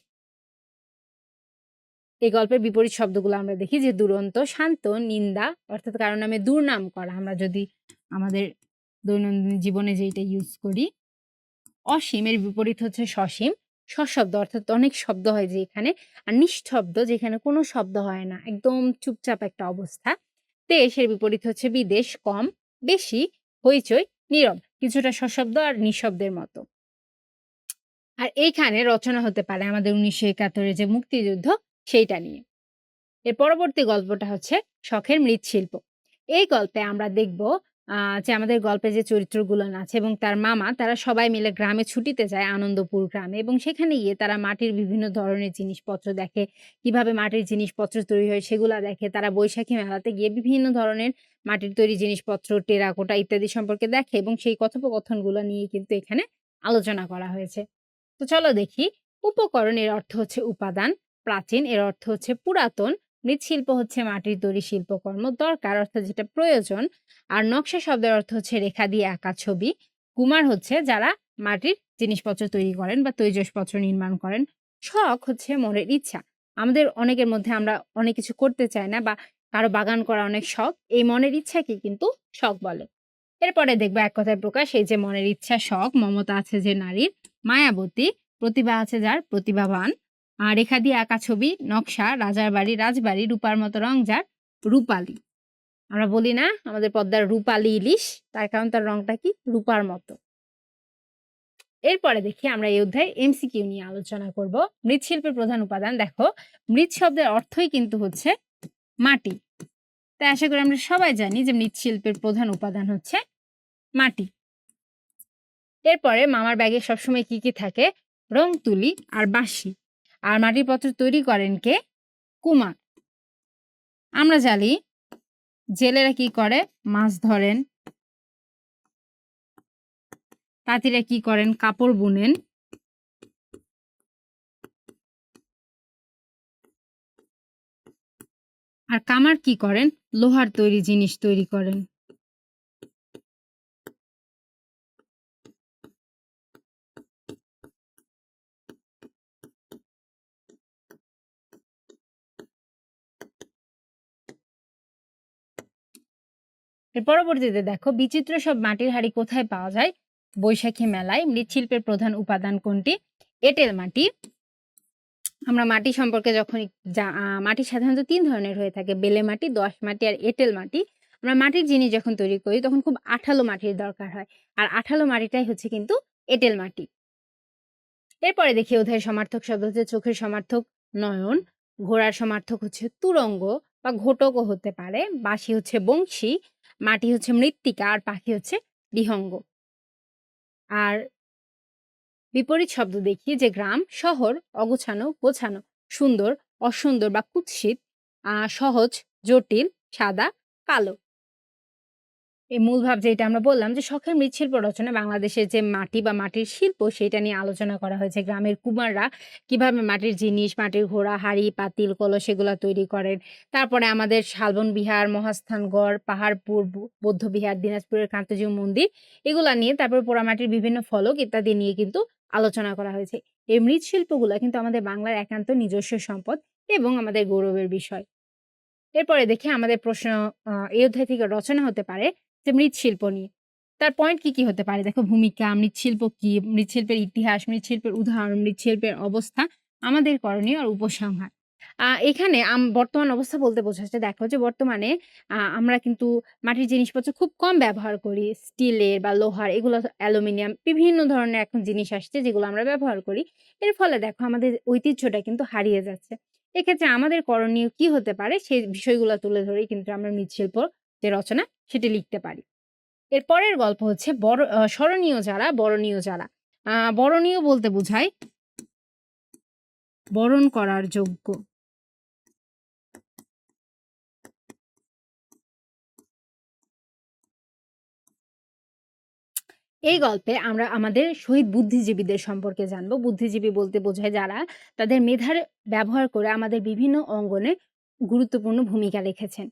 এই গল্পের বিপরীত শব্দগুলো আমরা দেখি যে দুরন্ত, শান্ত, নিন্দা অর্থাৎ কারো নামে দুর্নাম করা, আমরা যদি আমাদের দৈনন্দিন জীবনে যেটা ইউজ করি। অসীম এর বিপরীত হচ্ছে সসীম। সশব্দ অর্থাৎ অনেক শব্দ হয় যে এখানে, আর নিস্তব্ধ যেখানে কোনো শব্দ হয় না, একদম চুপচাপ একটা অবস্থা। দেশ এর বিপরীত হচ্ছে বিদেশ, কম, বেশি, হইচই, নীরব, কিছুটা সশব্দ আর নিঃশব্দের মতো। আর এইখানে রচনা হতে পারে আমাদের ১৯৭১ যে মুক্তিযুদ্ধ সেইটা নিয়ে। এর পরবর্তী গল্পটা হচ্ছে শখের মৃৎশিল্প। এই গল্পে আমরা দেখব যে আমাদের গল্পে যে চরিত্রগুলো আছে এবং তার মামা তারা সবাই মিলে গ্রামে ছুটিতে যায় আনন্দপুর গ্রামে এবং সেখানে গিয়ে তারা মাটির বিভিন্ন ধরনের জিনিসপত্র দেখে, কিভাবে মাটির জিনিসপত্র তৈরি হয় সেগুলা দেখে। তারা বৈশাখী মেলাতে গিয়ে বিভিন্ন ধরনের মাটির তৈরি জিনিসপত্র, টেরাকোটা ইত্যাদি সম্পর্কে দেখে এবং সেই কথোপকথনগুলো নিয়ে কিন্তু এখানে আলোচনা করা হয়েছে। তো চলো দেখি। উপকরণ এর অর্থ হচ্ছে উপাদান, প্রাচীন এর অর্থ হচ্ছে পুরাতন, মৃৎশিল্প হচ্ছে মাটির তৈরি শিল্পকর্ম, দরকার অর্থাৎ যেটা প্রয়োজন, আর নকশা শব্দের অর্থ হচ্ছে রেখা দিয়ে আঁকা ছবি, কুমার হচ্ছে যারা মাটির জিনিসপত্র তৈরি করেন বা তৈজসপত্র নির্মাণ করেন, শখ হচ্ছে মনের ইচ্ছা। আমাদের অনেকের মধ্যে আমরা অনেক কিছু করতে চাই না বা কারো বাগান করা অনেক শখ, এই মনের ইচ্ছাকে কিন্তু শখ বলে। এরপরে দেখবো এক কথায় প্রকাশ, এই যে মনের ইচ্ছা শখ, মমতা আছে যে নারীর, মায়াবতী, প্রতিভা আছে যার প্রতিভাবান, আর রেখা দিয়ে আঁকা ছবি, নকশা, রাজার বাড়ি রাজবাড়ি, রূপার মতো রং যার রূপালী। আমরা বলি না আমাদের পদ্মার রূপালী ইলিশ, তার কারণ তার রংটা কি রূপার মতো। এরপরে দেখি আমরা এই অধ্যায়ে এমসিকিউ নিয়ে আলোচনা করব। মৃৎশিল্পের প্রধান উপাদান, দেখো মৃৎ শব্দের অর্থই কিন্তু হচ্ছে মাটি। তাই আশা করি আমরা সবাই জানি যে মৃৎশিল্পের প্রধান উপাদান হচ্ছে মাটি। এরপরে মামার ব্যাগে সবসময় কি কি থাকে? রং তুলি আর বাঁশি। আর মাটির পাত্র তৈরি করেন কে? কুমার। আমরা জানি জেলেরা কি করে? মাছ ধরেন। তাঁতিরা কি করেন? কাপড় বুনেন। আর কামার কি করেন? লোহার তৈরি জিনিস তৈরি করেন। এর পরবর্তীতে দেখো বিচিত্র সব মাটির হাড়ি কোথায় পাওয়া যায়? বৈশাখী মেলায়। মৃৎশিল্পের প্রধান উপাদান কোনটি? এঁটেল মাটি। আমরা মাটি সম্পর্কে যখন মাটি সাধারণত ৩ ধরনের হয়ে থাকে, বেলে মাটি, দোআঁশ মাটি আর এঁটেল মাটি। আমরা মাটির জিনিস যখন তৈরি করি তখন খুব আঠালো মাটির দরকার হয়। আর আঠালো মাটিটাই হচ্ছে কিন্তু এঁটেল মাটি। এরপরে দেখি অধ্যায়ের সমার্থক শব্দ হচ্ছে চোখের সমার্থক নয়ন, ঘোড়ার সমার্থক হচ্ছে তুরঙ্গ বা ঘোটকও হতে পারে, বাঁশি হচ্ছে বংশী, মাটি হচ্ছে মৃত্তিকা আর পাখি হচ্ছে বিহঙ্গ। আর বিপরীত শব্দ দেখি যে গ্রাম, শহর, অগোছানো, গোছানো, সুন্দর, অসুন্দর বা কুৎসিত, সহজ, জটিল, সাদা, কালো। এই মূল ভাব যেটা আমরা বললাম যে শখের মৃৎশিল্প রচনা বাংলাদেশের যে মাটি বা মাটির শিল্প সেটা নিয়ে আলোচনা করা হয়েছে। গ্রামের কুমাররা কিভাবে মাটির জিনিস, মাটির ঘোড়া, হাঁড়ি, পাতিল, কলস এগুলা তৈরি করেন। তারপরে আমাদের শালবন বিহার, মহাস্থানগড়, পাহাড়পুর বৌদ্ধবিহার, দিনাজপুরের কান্তজিউ মন্দির এগুলা নিয়ে, তারপরে পোড়ামাটির বিভিন্ন ফলক ইত্যাদি নিয়ে কিন্তু আলোচনা করা হয়েছে। এই মৃৎশিল্পগুলা কিন্তু আমাদের বাংলার একান্ত নিজস্ব সম্পদ এবং আমাদের গৌরবের বিষয়। এরপরে দেখি আমাদের প্রশ্ন এই অধ্যায় থেকে রচনা হতে পারে যে মৃৎশিল্প নিয়ে। তার পয়েন্ট কি, কি হতে পারে? দেখো ভূমিকা, মৃৎশিল্প কি, মৃৎশিল্পের ইতিহাস, মৃৎশিল্পের উদাহরণ, মৃৎশিল্পের অবস্থা, আমাদের করণীয় আর উপসংহার। এখানে বর্তমান অবস্থা বলতে বোঝাচ্ছে, দেখো যে বর্তমানে আমরা কিন্তু মাটির জিনিসপত্র খুব কম ব্যবহার করি। স্টিলের বা লোহার এগুলো, অ্যালুমিনিয়াম বিভিন্ন ধরনের এখন জিনিস আসছে যেগুলো আমরা ব্যবহার করি। এর ফলে দেখো আমাদের ঐতিহ্যটা কিন্তু হারিয়ে যাচ্ছে। এক্ষেত্রে আমাদের করণীয় কি হতে পারে সেই বিষয়গুলো তুলে ধরেই কিন্তু আমরা মৃৎশিল্প যে রচনা সেটি লিখতে পারি। এর পরের গল্প হচ্ছে স্মরণীয় যারা, বরণীয় যারা। বরণীয় বলতে বোঝায় বরণ করার যোগ্য। এই গল্পে আমরা আমাদের শহীদ বুদ্ধিজীবীদের সম্পর্কে জানবো। বুদ্ধিজীবী বলতে বোঝায় যারা তাদের মেধার ব্যবহার করে আমাদের বিভিন্ন অঙ্গনে গুরুত্বপূর্ণ ভূমিকা রেখেছেন।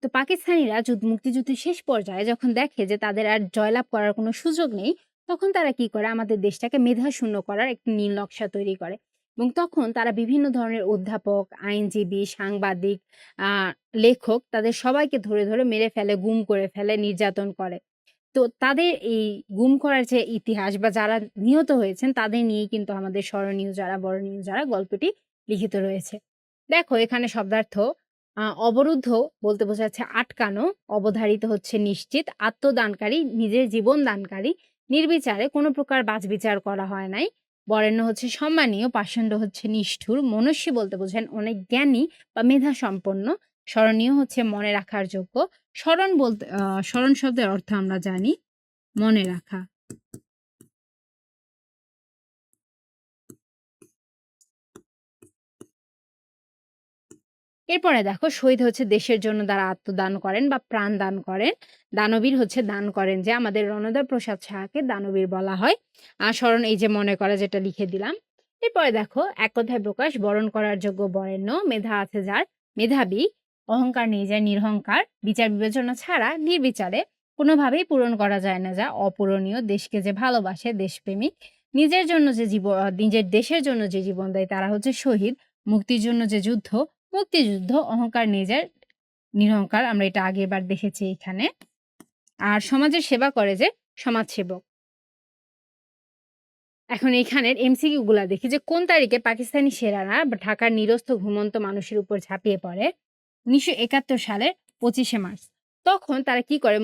তো পাকিস্তানিরা মুক্তিযুদ্ধের শেষ পর্যায়ে যখন দেখে যে তাদের আর জয়লাভ করার কোনো সুযোগ নেই, তখন তারা কি করে? আমাদের দেশটাকে মেধাশূন্য করার একটি নীল নকশা তৈরি করে এবং তখন তারা বিভিন্ন ধরনের অধ্যাপক, আইনজীবী, সাংবাদিক, লেখক তাদের সবাইকে ধরে, ধরে মেরে ফেলে, গুম করে ফেলে, নির্যাতন করে। তো তাদের এই গুম করার যে ইতিহাস বা যারা নিহত হয়েছেন তাদের নিয়েই কিন্তু আমাদের স্মরণীয় যারা, বরণীয় যারা গল্পটি লিখিত রয়েছে। দেখো এখানে শব্দার্থ অবরুদ্ধ বলতে বোঝাচ্ছে আটকানো, অবধারিত হচ্ছে নিশ্চিত, আত্মদানকারী নিজের জীবন দানকারী, নির্বিচারে কোনো প্রকার বাছবিচার করা হয় নাই, বরেণ্য হচ্ছে সম্মানীয়, পাষণ্ড হচ্ছে নিষ্ঠুর, মনস্বী বলতে বোঝেন অনেক জ্ঞানী বা মেধা সম্পন্ন, স্মরণীয় হচ্ছে মনে রাখার যোগ্য। স্মরণ শব্দের অর্থ আমরা জানি মনে রাখা। এরপরে দেখো শহীদ হচ্ছে দেশের জন্য যারা আত্মদান করেন বা প্রাণ দান করেন। দানবীর হচ্ছে দান করেন, যে আমাদের রণদয় প্রসাদ সাহাকে দানবীর বলা হয়। স্মরণ এই যে মনে করা, যেটা লিখে দিলাম। এরপরে দেখো এক কথায় প্রকাশ, বরণ করার যোগ্য বরেণ্য, মেধা আছে যার মেধাবী, অহংকার নেই যার নিরহংকার, বিচার বিবেচনা ছাড়া নির্বিচারে কোনোভাবেই পূরণ করা যায় না যা অপূরণীয়, দেশকে যে ভালোবাসে দেশপ্রেমিক, নিজের দেশের জন্য যে জীবন দেয় তারা হচ্ছে শহীদ, মুক্তির জন্য যে যুদ্ধ মুক্তিযুদ্ধ, অহংকার নিজের নিরহংকার, আমরা এটা আগেরবার দেখেছি এখানে। আর সমাজের সেবা করে যে সমাজসেবক। এখন এইখানের এমসিকিউ গুলা দেখি যে কোন তারিখে পাকিস্তানি সেনারা ঢাকার নিরস্ত্র ঘুমন্ত মানুষের উপর ঝাঁপিয়ে পড়ে? ১৯৭১ সালের ২৫শে মার্চ। তখন তারা কি করে?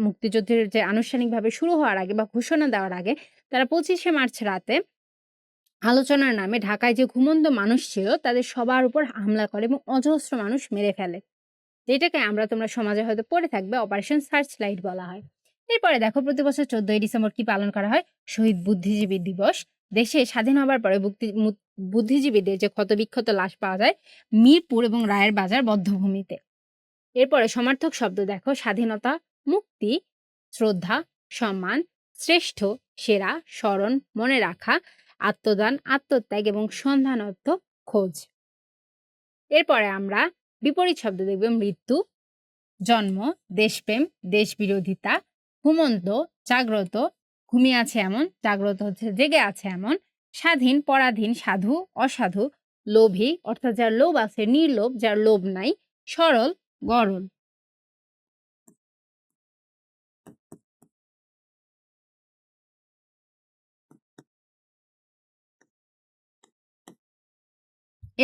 মুক্তিযুদ্ধের যে আনুষ্ঠানিকভাবে শুরু হওয়ার আগে বা ঘোষণা দেওয়ার আগে তারা ২৫শে মার্চ রাতে আলোচনার নামে ঢাকায় যে ঘুমন্ত মানুষ ছিল তাদের সবার উপর হামলা করে এবং অজস্র মানুষ মেরে ফেলে। যেটাকে তোমরা সমাজে হয়তো পড়ে থাকবে, অপারেশন সার্চ লাইট বলা হয়। এরপরে দেখো প্রতি বছর ১৪ই ডিসেম্বর কি পালন করা হয়? শহীদ বুদ্ধিজীবী দিবস। দেশে স্বাধীন হবার পরে বুদ্ধিজীবীদের যে ক্ষতবিক্ষত লাশ পাওয়া যায় মিরপুর এবং রায়ের বাজার বধ্যভূমিতে। এরপরে সমার্থক শব্দ দেখো, স্বাধীনতা, মুক্তি, শ্রদ্ধা, সম্মান, শ্রেষ্ঠ, সেরা, স্মরণ, মনে রাখা, আত্মদান, আত্মত্যাগ এবং সন্ধানার্থ খোঁজ। এরপরে আমরা বিপরীত শব্দ দেখব, মৃত্যু, জন্ম, দেশপ্রেম, দেশবিরোধিতা, ঘুমন্ত, জাগ্রত, ঘুমিয়ে আছে এমন, জাগ্রত হচ্ছে জেগে আছে এমন, স্বাধীন, পরাধীন, সাধু, অসাধু, লোভী অর্থাৎ যার লোভ আছে, নির্লোভ যার লোভ নাই, সরল, গরল।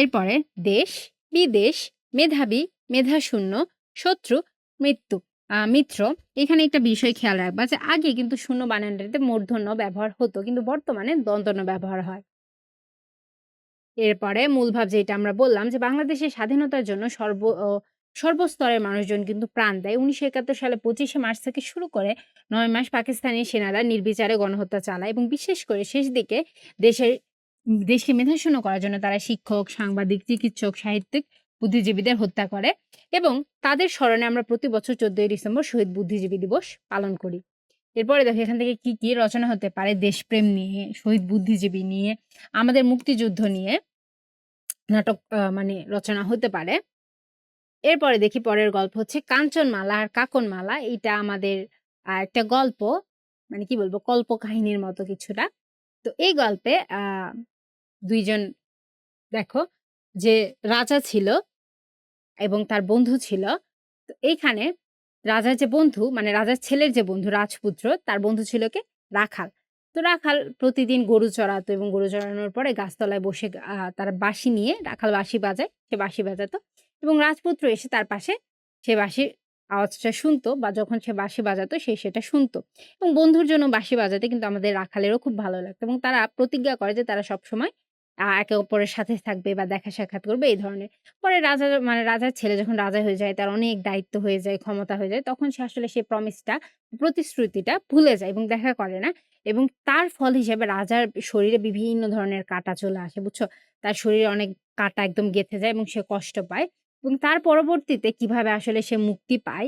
এরপরে দেশ, বিদেশ, মেধাবী, মেধাশূন্য, শত্রু, মৃত্যু, মিত্র। এখানে একটা বিষয় খেয়াল রাখবা যে আগে কিন্তু শূন্য বানানটাতে মূর্ধন্য ব্যবহার হতো, কিন্তু বর্তমানে দন্তন্য ব্যবহার হয়। এরপরে মূলভাব যেটা আমরা বললাম যে বাংলাদেশের স্বাধীনতার জন্য সর্বস্তরের মানুষজন কিন্তু প্রাণ দেয়। ১৯৭১ সালে ২৫শে মার্চ থেকে শুরু করে ৯ মাস পাকিস্তানি সেনারা নির্বিচারে গণহত্যা চালায় এবং বিশেষ করে শেষ দিকে দেশের দেশকে মেধাশূন্য করার জন্য তারা শিক্ষক, সাংবাদিক, চিকিৎসক, সাহিত্যিক, বুদ্ধিজীবীদের হত্যা করে এবং তাদের স্মরণে আমরা প্রতি বছর ১৪ই ডিসেম্বর শহীদ বুদ্ধিজীবী দিবস পালন করি। এরপরে দেখো এখান থেকে কি, কি রচনা হতে পারে? দেশপ্রেম নিয়ে, শহীদ বুদ্ধিজীবী নিয়ে, আমাদের মুক্তিযুদ্ধ নিয়ে নাটক মানে রচনা হতে পারে। এরপরে দেখি পরের গল্প হচ্ছে কাঞ্চনমালা আর কাকনমালা। এইটা আমাদের একটা গল্প, মানে কি বলবো, কল্পকাহিনীর মতো কিছুটা। তো এই গল্পে ২ জন দেখো যে রাজা ছিল এবং তার বন্ধু ছিল। তো এইখানে রাজার যে বন্ধু, মানে রাজার ছেলের যে বন্ধু রাজপুত্র, তার বন্ধু ছিল কে? রাখাল। তো রাখাল প্রতিদিন গরু চড়াতো এবং গরু চড়ানোর পরে গাছতলায় বসে তার বাঁশি নিয়ে রাখাল বাঁশি বাজায়, সে বাঁশি বাজাতো এবং রাজপুত্র এসে তার পাশে সে বাঁশির আওয়াজটা শুনতো বা যখন সে বাঁশি বাজাতো সে সেটা শুনতো এবং বন্ধুর জন্য বাঁশি বাজাতে কিন্তু আমাদের রাখালেরও খুব ভালো লাগতো এবং তারা প্রতিজ্ঞা করে যে তারা সবসময় একে অপরের সাথে থাকবে বা দেখা সাক্ষাৎ করবে এই ধরনের। পরে রাজার ছেলে যখন রাজা হয়ে যায়, তার অনেক দায়িত্ব হয়ে যায়, ক্ষমতা হয়ে যায়, তখন সে আসলে সেই প্রতিশ্রুতিটা ভুলে যায় এবং দেখা করে না এবং তার ফল হিসেবে রাজার শরীরে বিভিন্ন ধরনের কাঁটা চলে আসে, বুঝছো? তার শরীরে অনেক কাঁটা একদম গেঁথে যায় এবং সে কষ্ট পায় এবং তার পরবর্তীতে কিভাবে আসলে সে মুক্তি পায়,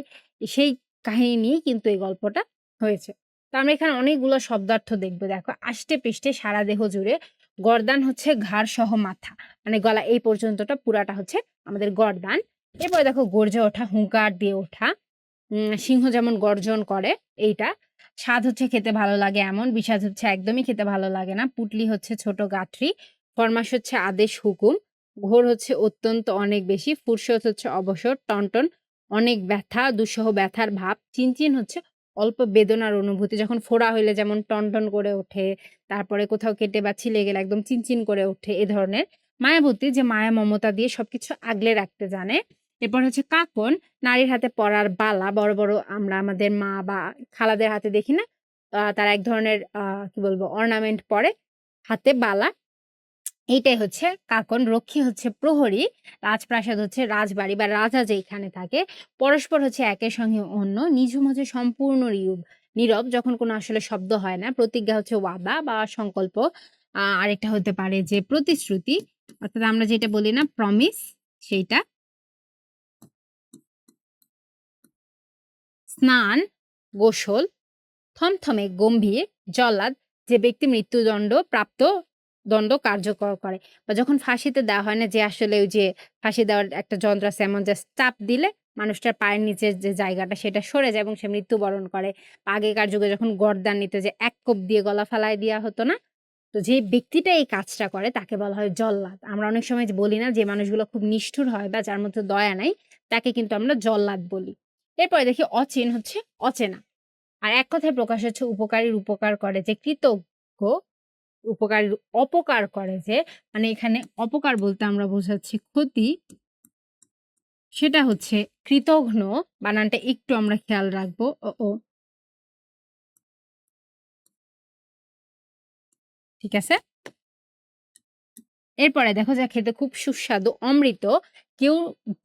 সেই কাহিনী নিয়েই কিন্তু এই গল্পটা হয়েছে। তো আমরা এখানে অনেকগুলো শব্দার্থ দেখব। দেখো, আষ্টেপৃষ্ঠে সারা দেহ জুড়ে, গর্দান হচ্ছে ঘাড় সহ মাথা, মানে গলা এই পর্যন্তটা পুরাটা হচ্ছে আমাদের গর্দান। এরপরে দেখো গর্জে ওঠা, হুঙ্কার দিয়ে ওঠা, সিংহ যেমন গর্জন করে এইটা। স্বাদ হচ্ছে খেতে ভালো লাগে এমন, বিষাদ হচ্ছে একদমই খেতে ভালো লাগে না, পুটলি হচ্ছে ছোট গাঁঠরি, ফরমাস হচ্ছে আদেশ হুকুম, ঘোর হচ্ছে অত্যন্ত অনেক বেশি, ফুরসত হচ্ছে অবসর, টনটন অনেক ব্যথা, দুঃসহ ব্যথার ভাব, চিনচিন হচ্ছে অল্প বেদনার অনুভূতি, যখন ফোড়া হইলে যেমন টনটন করে ওঠে, তারপরে কোথাও কেটে বা ছিলে গেলে একদম চিনচিন করে ওঠে, এ ধরনের। মায়াবতী, যে মায়া মমতা দিয়ে সবকিছু আগলে রাখতে জানে। এরপর হচ্ছে কাকন, নারীর হাতে পরার বালা, বড় বড় আমরা আমাদের মা বা খালাদের হাতে দেখি না? তারা এক ধরনের কি বলবো অর্নামেন্ট পরে। হাতে বালা, এইটাই হচ্ছে কাকন, রক্ষী হচ্ছে প্রহরী, রাজপ্রাসাদ হচ্ছে রাজবাড়ি বা রাজা যেখানে থাকে, পরস্পর হচ্ছে একের সঙ্গে অন্য, নিঝুম হচ্ছে সম্পূর্ণ নীরব যখন কোনো আসলে শব্দ হয় না, প্রতিজ্ঞা হচ্ছে ওয়াদা বা সংকল্প, আরেকটা হতে পারে যে প্রতিশ্রুতি, অর্থাৎ আমরা যেটা বলি না প্রমিস, সেইটা। স্নান, গোসল, থমথমে গম্ভীর, জল্লাদ, যে ব্যক্তি মৃত্যুদণ্ড প্রাপ্ত দণ্ড কার্যকর করে, বা যখন ফাঁসিতে দেওয়া হয় না, যে আসলে ওই যে ফাঁসি দেওয়ার একটা যন্ত্র আছে, এমন জাস্ট চাপ দিলে মানুষটার পায়ের নিচের যে জায়গাটা সেটা সরে যায় এবং সে মৃত্যুবরণ করে। বা আগেকার যুগে যখন গর্দান নিতে যে এক কোপ দিয়ে গলা ফালায় দেওয়া হতো না, তো যে ব্যক্তিটা এই কাজটা করে তাকে বলা হয় জল্লাদ। আমরা অনেক সময় যে বলি না যে মানুষগুলো খুব নিষ্ঠুর হয় বা যার মধ্যে দয়া নাই, তাকে কিন্তু আমরা জল্লাদ বলি। এরপরে দেখি অচিন হচ্ছে অচেনা। আর এক কথায় প্রকাশ হচ্ছে উপকারীর উপকার করে যে, কৃতজ্ঞ উপকারীর অপকার করে যে, মানে এখানে অপকার বলতে আমরা বোঝাচ্ছি ক্ষতি, সেটা হচ্ছে কৃতঘ্ন। বানানটা একটু আমরা খেয়াল রাখবো। ও ও ঠিক আছে। এরপরে দেখো যা খেতে খুব সুস্বাদু অমৃত, কেউ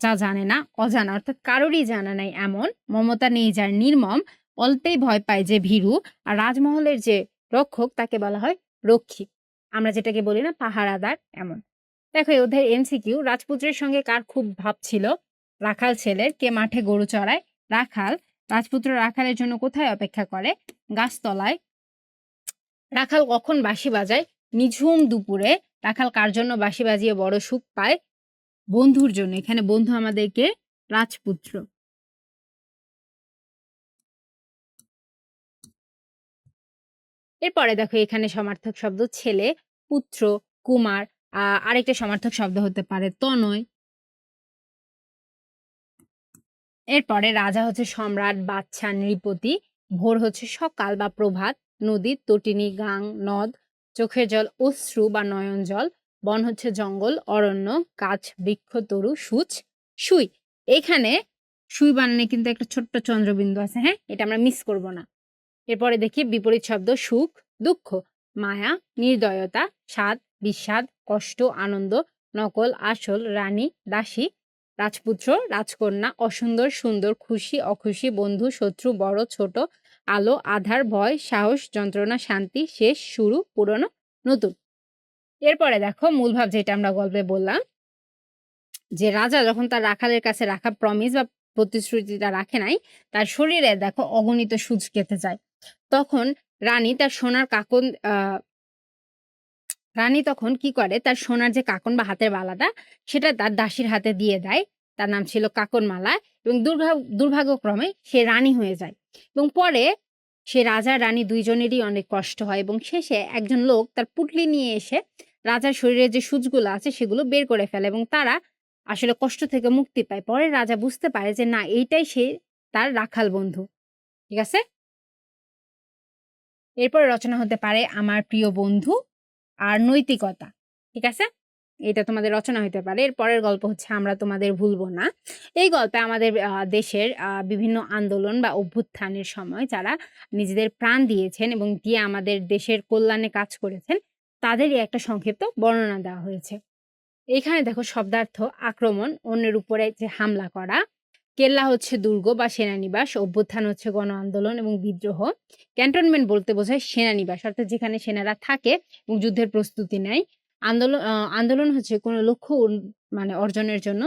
যা জানে না অজানা, অর্থাৎ কারোরই জানা নাই এমন, মমতা নেই যার নির্মম, অল্পেই ভয় পায় যে ভীরু, আর রাজমহলের যে রক্ষক তাকে বলা হয় রক্ষী, আমরা যেটাকে বলি না পাহারাদার, এমন। দেখো এই অধ্যায়ের এমসিকিউ, রাজপুত্রের সঙ্গে কার খুব ভাব ছিল? রাখাল ছেলের। কে মাঠে গরু চড়ায়? রাখাল। রাজপুত্র রাখালের জন্য কোথায় অপেক্ষা করে? গাছতলায়। রাখাল কখন বাঁশি বাজায়? নিঝুম দুপুরে। রাখাল কার জন্য বাঁশি বাজিয়ে বড় সুখ পায়? বন্ধুর জন্য। এখানে বন্ধু আমাদেরকে রাজপুত্র। এরপরে দেখো এখানে সমার্থক শব্দ ছেলে, পুত্র, কুমার, আরেকটা সমার্থক শব্দ হতে পারে তনয়। এরপরে রাজা হচ্ছে সম্রাট, বাদশা, নৃপতি। ভোর হচ্ছে সকাল বা প্রভাত। নদী, তটিনী, গাং, নদ। চোখের জল, অশ্রু বা নয়ন জল। বন হচ্ছে জঙ্গল, অরণ্য। গাছ, বৃক্ষ, তরু। সূচ, সুই। এখানে সুই বানানে কিন্তু একটা ছোট্ট চন্দ্রবিন্দু আছে, হ্যাঁ, এটা আমরা মিস করব না। এরপরে দেখি বিপরীত শব্দ সুখ, দুঃখ, মায়া, নির্দয়তা, স্বাদ, বিস্বাদ, কষ্ট, আনন্দ, নকল, আসল, রানী, দাসী, রাজপুত্র, রাজকন্যা, অসুন্দর, সুন্দর, খুশি, অখুশি, বন্ধু, শত্রু, বড়, ছোট, আলো, আধার, ভয়, সাহস, যন্ত্রণা, শান্তি, শেষ, শুরু, পুরনো, নতুন। এরপরে দেখো মূল ভাব যেটা আমরা গল্পে বললাম, যে রাজা যখন তার রাখালের কাছে রাখা প্রমিস বা প্রতিশ্রুতিটা রাখে নাই, তার শরীরে দেখো অগণিত সূচ কেটে যায়। তখন রানী তার সোনার কাকন রানী তখন কি করে, তার সোনার যে কাকন বা হাতের বালাটা সেটা তার দাসীর হাতে দিয়ে দেয়। তার নাম ছিল কাকনমালা, এবং দুর্ভাগ্যক্রমে সে রানী হয়ে যায়। এবং পরে সে রাজা রানী দুইজনেরই অনেক কষ্ট হয়, এবং শেষে একজন লোক তার পুঁটলি নিয়ে এসে রাজার শরীরে যে সূচগুলো আছে সেগুলো বের করে ফেলে, এবং তারা আসলে কষ্ট থেকে মুক্তি পায়। পরে রাজা বুঝতে পারে যে না, এইটাই সে তার রাখাল বন্ধু। ঠিক আছে। এরপরে রচনা হতে পারে আমার প্রিয় বন্ধু আর নৈতিকতা। ঠিক আছে? এটা তোমাদের রচনা হইতে পারে। এর পরের গল্প হচ্ছে আমরা তোমাদের ভুলবো না। এই গল্পে আমাদের দেশের বিভিন্ন আন্দোলন বা অভ্যুত্থানের সময় যারা নিজেদের প্রাণ দিয়েছেন এবং দিয়ে আমাদের দেশের কল্যাণে কাজ করেছেন, তাদেরই একটা সংক্ষিপ্ত বর্ণনা দেওয়া হয়েছে। এখানে দেখো শব্দার্থ আক্রমণ, অন্যের উপরে যে হামলা করা। কেল্লা হচ্ছে দুর্গ বা সেনানিবাস, অভ্যুত্থান হচ্ছে গণ আন্দোলন এবং বিদ্রোহ। ক্যান্টনমেন্ট বলতে বোঝায় সেনানিবাস, অর্থাৎ যেখানে সেনারা থাকে এবং যুদ্ধের প্রস্তুতি নেয়। আন্দোলন হচ্ছে কোনো লক্ষ্য মানে অর্জনের জন্য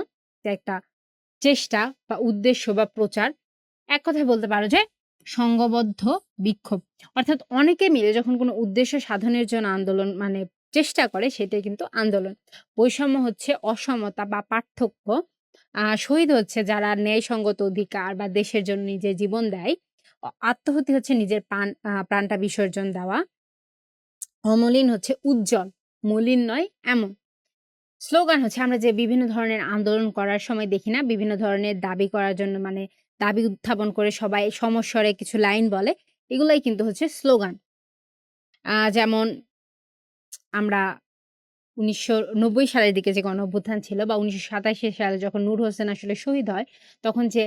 যে একটা চেষ্টা বা উদ্দেশ্য বা প্রচার। এক কথায় বলতে পারো যে সংঘবদ্ধ বিক্ষোভ, অর্থাৎ অনেকে মিলে যখন কোনো উদ্দেশ্য সাধনের জন্য আন্দোলন মানে চেষ্টা করে, সেটাই কিন্তু আন্দোলন। বৈষম্য হচ্ছে অসমতা বা পার্থক্য। শহীদ হচ্ছে যারা ন্যায়সঙ্গত অধিকার বা দেশের জন্য নিজের জীবন দেয়। আত্মহত্যা হচ্ছে নিজের প্রাণটা বিসর্জন দেওয়া। অমলিন হচ্ছে উজ্জ্বল, মলিন নয় এমন। স্লোগান হচ্ছে আমরা যে বিভিন্ন ধরনের আন্দোলন করার সময় দেখি না, বিভিন্ন ধরনের দাবি করার জন্য মানে দাবি উত্থাপন করে সবাই সমস্বরে কিছু লাইন বলে, এগুলাই কিন্তু হচ্ছে স্লোগান। যেমন আমরা ১৯৯০ সালের দিকে যে গণঅভ্যুত্থান ছিল বা ১৯৮৭ সালে যখন নূর হোসেন আসলে শহীদ হয়, তখন যে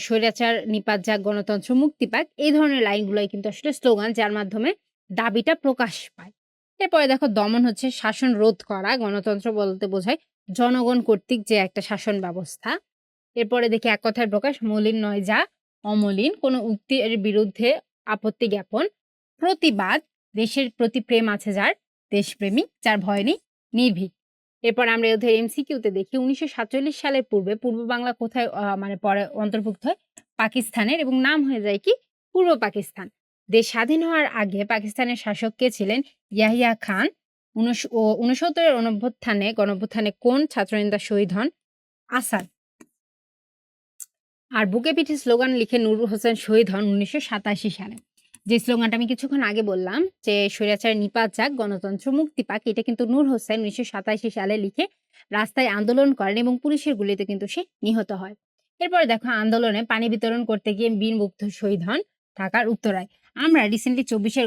স্বৈরাচার নিপাত যাক, গণতন্ত্র মুক্তি পাক, এই ধরনের লাইনগুলাই কিন্তু আসলে স্লোগান, যার মাধ্যমে দাবিটা প্রকাশ পায়। এরপরে দেখো দমন হচ্ছে শাসন রোধ করা, গণতন্ত্র বলতে বোঝায় জনগণ কর্তৃক যে একটা শাসন ব্যবস্থা। এরপরে দেখি এক কথায় প্রকাশ, মলিন নয় যা অমলিন, কোনো উক্তির বিরুদ্ধে আপত্তি জ্ঞাপন, প্রতিবাদ, দেশের প্রতি প্রেম আছে যার, দেশপ্রেমিক, যার ভয় নেই, নির্ভীক। এরপর আমরা ওদের এমসিকিউতে দেখি 1947 সালের পূর্বে পূর্ব বাংলা কোথায় মানে পরে অন্তর্ভুক্ত হয়? পাকিস্তানের, এবং নাম হয়ে যায় কি? পূর্ব পাকিস্তান। দেশ স্বাধীন হওয়ার আগে পাকিস্তানের শাসক কে ছিলেন? ইয়াহিয়া খান। 69 এর গণঅভ্যুত্থানে কোন ছাত্রনেতা শহীদ হন? আসাদ। আর বুকে পিঠে স্লোগান লিখে নূর হোসেন শহীদ হন 1987 সালে। যে স্লোগানটা আমি কিছুক্ষণ আগে বললাম যে স্বৈরাচার নিপাত যাক, গণতন্ত্র মুক্তি পাক, এটা কিন্তু নূর হোসেন 1987 সালে লিখে রাস্তায় আন্দোলন করেন এবং পুলিশের গুলিতে কিন্তু সে নিহত হয়। এরপরে দেখো আন্দোলনে পানি বিতরণ করতে গিয়ে বীর মুগ্ধ শহীদ হন ঢাকার উত্তরায়। আমরা রিসেন্টলি 24-এর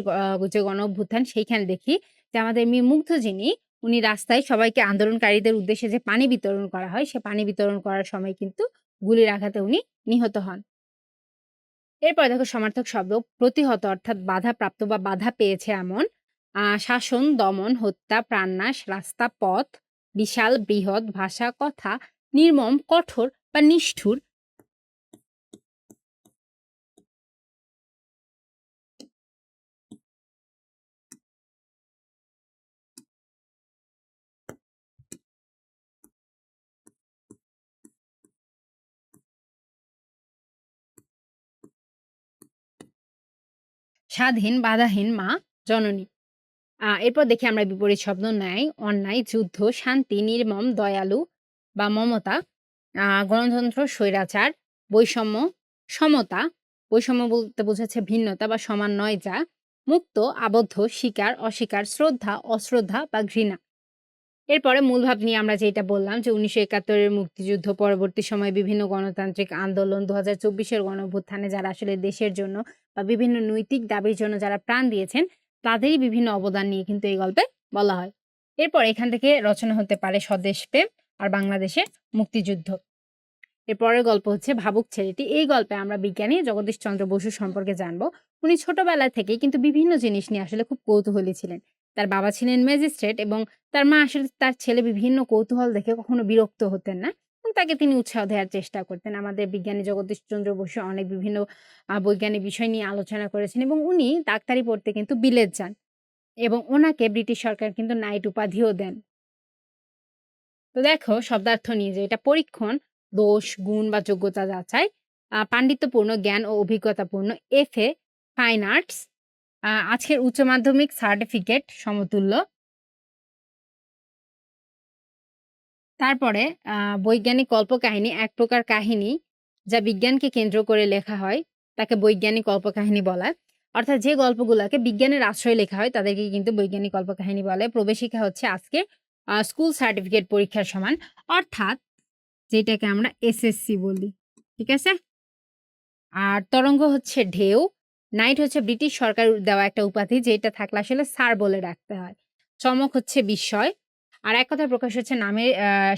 যে গণ অভ্যুত্থান সেইখানে দেখি যে আমাদের মীর মুগ্ধ যিনি, উনি রাস্তায় সবাইকে আন্দোলনকারীদের উদ্দেশ্যে যে পানি বিতরণ করা হয়, সে পানি বিতরণ করার সময় কিন্তু গুলির আঘাতে উনি নিহত হন। এরপরে দেখো সমার্থক শব্দ, প্রতিহত অর্থাৎ বাধাপ্রাপ্ত বা বাধা পেয়েছে এমন, শাসন, দমন, হত্যা, প্রাণনাশ, রাস্তা, পথ, বিশাল, বৃহৎ, ভাষা, কথা, নির্মম, কঠোর বা নিষ্ঠুর। স্বাধীন, বাধাহীন, মা জননী। এরপর দেখি আমরা বিপরীত শব্দ, ন্যায়, অন্যায়, যুদ্ধ, শান্তি, নির্মম, দয়ালু বা মমতা, গণতন্ত্র, স্বৈরাচার, বৈষম্য, সমতা, বৈষম্য বলতে বোঝাচ্ছে ভিন্নতা বা সমান নয় যা, মুক্ত, আবদ্ধ, স্বীকার, অস্বীকার, শ্রদ্ধা, অশ্রদ্ধা বা ঘৃণা। এরপরে মূল ভাব নিয়ে আমরা যেটা বললাম যে 1971 এর মুক্তিযুদ্ধ পরবর্তী সময়ে বিভিন্ন গণতান্ত্রিক আন্দোলন, 2024 এর গণঅভ্যুত্থানে যারা আসলে দেশের জন্য বা বিভিন্ন নৈতিক দাবির জন্য যারা প্রাণ দিয়েছেন, তাদেরই বিভিন্ন অবদান নিয়ে কিন্তু এই গল্পে বলা হয়। এরপর এখান থেকে রচনা হতে পারে স্বদেশ প্রেম আর বাংলাদেশের মুক্তিযুদ্ধ। এর পরের গল্প হচ্ছে ভাবুক ছেলেটি। এই গল্পে আমরা বিজ্ঞানী জগদীশ চন্দ্র বসু সম্পর্কে জানবো। উনি ছোটবেলা থেকেই কিন্তু বিভিন্ন জিনিস নিয়ে আসলে খুব কৌতূহলী ছিলেন। তার বাবা ছিলেন ম্যাজিস্ট্রেট এবং তার মা আসলে তার ছেলে বিভিন্ন কৌতূহল দেখে কখনো বিরক্ত হতেন না এবং তাকে তিনি উৎসাহ দেওয়ার চেষ্টা করতেন। আমাদের বিজ্ঞানী জগদীশ চন্দ্র বসু অনেক বিভিন্ন বৈজ্ঞানিক বিষয় নিয়ে আলোচনা করেছেন এবং উনি ডাক্তারি পড়তে কিন্তু বিলেত যান এবং ওনাকে ব্রিটিশ সরকার কিন্তু নাইট উপাধিও দেন। তো দেখো শব্দার্থ নিয়ে যে এটা পরীক্ষণ, দোষ, গুণ বা যোগ্যতা যাচাই, পাণ্ডিত্যপূর্ণ, জ্ঞান ও অভিজ্ঞতাপূর্ণ, এফএ, ফাইন আর্টস, আজকের উচ্চ মাধ্যমিক সার্টিফিকেট সমতুল্য। তারপরে বৈজ্ঞানিক কল্পকাহিনী এক প্রকার কাহিনী যা বিজ্ঞানকে কেন্দ্র করে লেখা হয়, তাকে বৈজ্ঞানিক কল্পকাহিনী বলা হয়। অর্থাৎ যে গল্পগুলাকে বিজ্ঞানের আশ্রয়ে লেখা হয় তাদেরকে কিন্তু বৈজ্ঞানিক কল্পকাহিনী বলে। প্রবেশিকা হচ্ছে আজকে স্কুল সার্টিফিকেট পরীক্ষার সমান, অর্থাৎ যেটাকে আমরা এসএসসি বলি। ঠিক আছে? আর তরঙ্গ হচ্ছে ঢেউ, নাইট হচ্ছে ব্রিটিশ সরকার দেওয়া একটা উপাধি যেটা থাকলে আসলে স্যার বলে ডাকতে হয়। চমক হচ্ছে বিস্ময়। আর এক কথায় প্রকাশ হচ্ছে নামের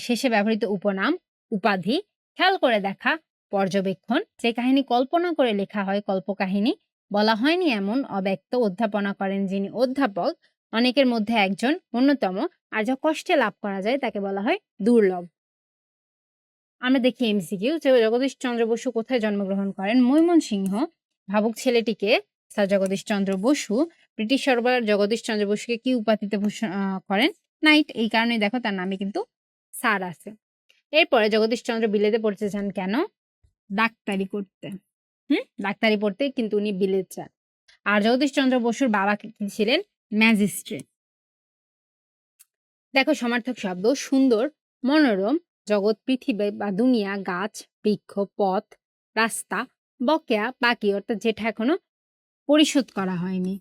শেষে ব্যবহৃত উপনাম, উপাধি। খেয়াল করে দেখা, পর্যবেক্ষণ। যে কাহিনী কল্পনা করে লেখা হয় কল্পকাহিনী। বলা হয়নি এমন, অব্যক্ত। অধ্যাপনা করেন যিনি, অধ্যাপক। অনেকের মধ্যে একজন, অন্যতম। আর যা কষ্টে লাভ করা যায় তাকে বলা হয় দুর্লভ। আমরা দেখি এমসিকিউ যে জগদীশ চন্দ্র বসু কোথায় জন্মগ্রহণ করেন? ময়মনসিংহ। ভাবুক ছেলেটিকে স্যার জগদীশ চন্দ্র বসু ব্রিটিশ সরকার জগদীশ চন্দ্র বসুকে কি উপাধিতে ভূষণ করেন? নাইট। এই কারণে দেখো তার নামে কিন্তু স্যার আছে। এরপরে জগদীশ চন্দ্র বিলেতে পড়তে চান কেন? ডাক্তারি করতে। ডাক্তারি পড়তে কিন্তু উনি বিলেত যান। আর জগদীশ চন্দ্র বসুর বাবা কি ছিলেন? ম্যাজিস্ট্রেট। দেখো সমার্থক শব্দ, সুন্দর, মনোরম, জগৎ, পৃথিবী বা দুনিয়া, গাছ, বৃক্ষ, পথ, রাস্তা, বকেয়া, বাকি অর্থাৎ যেটা এখনো পরিশোধ করা হয়নি।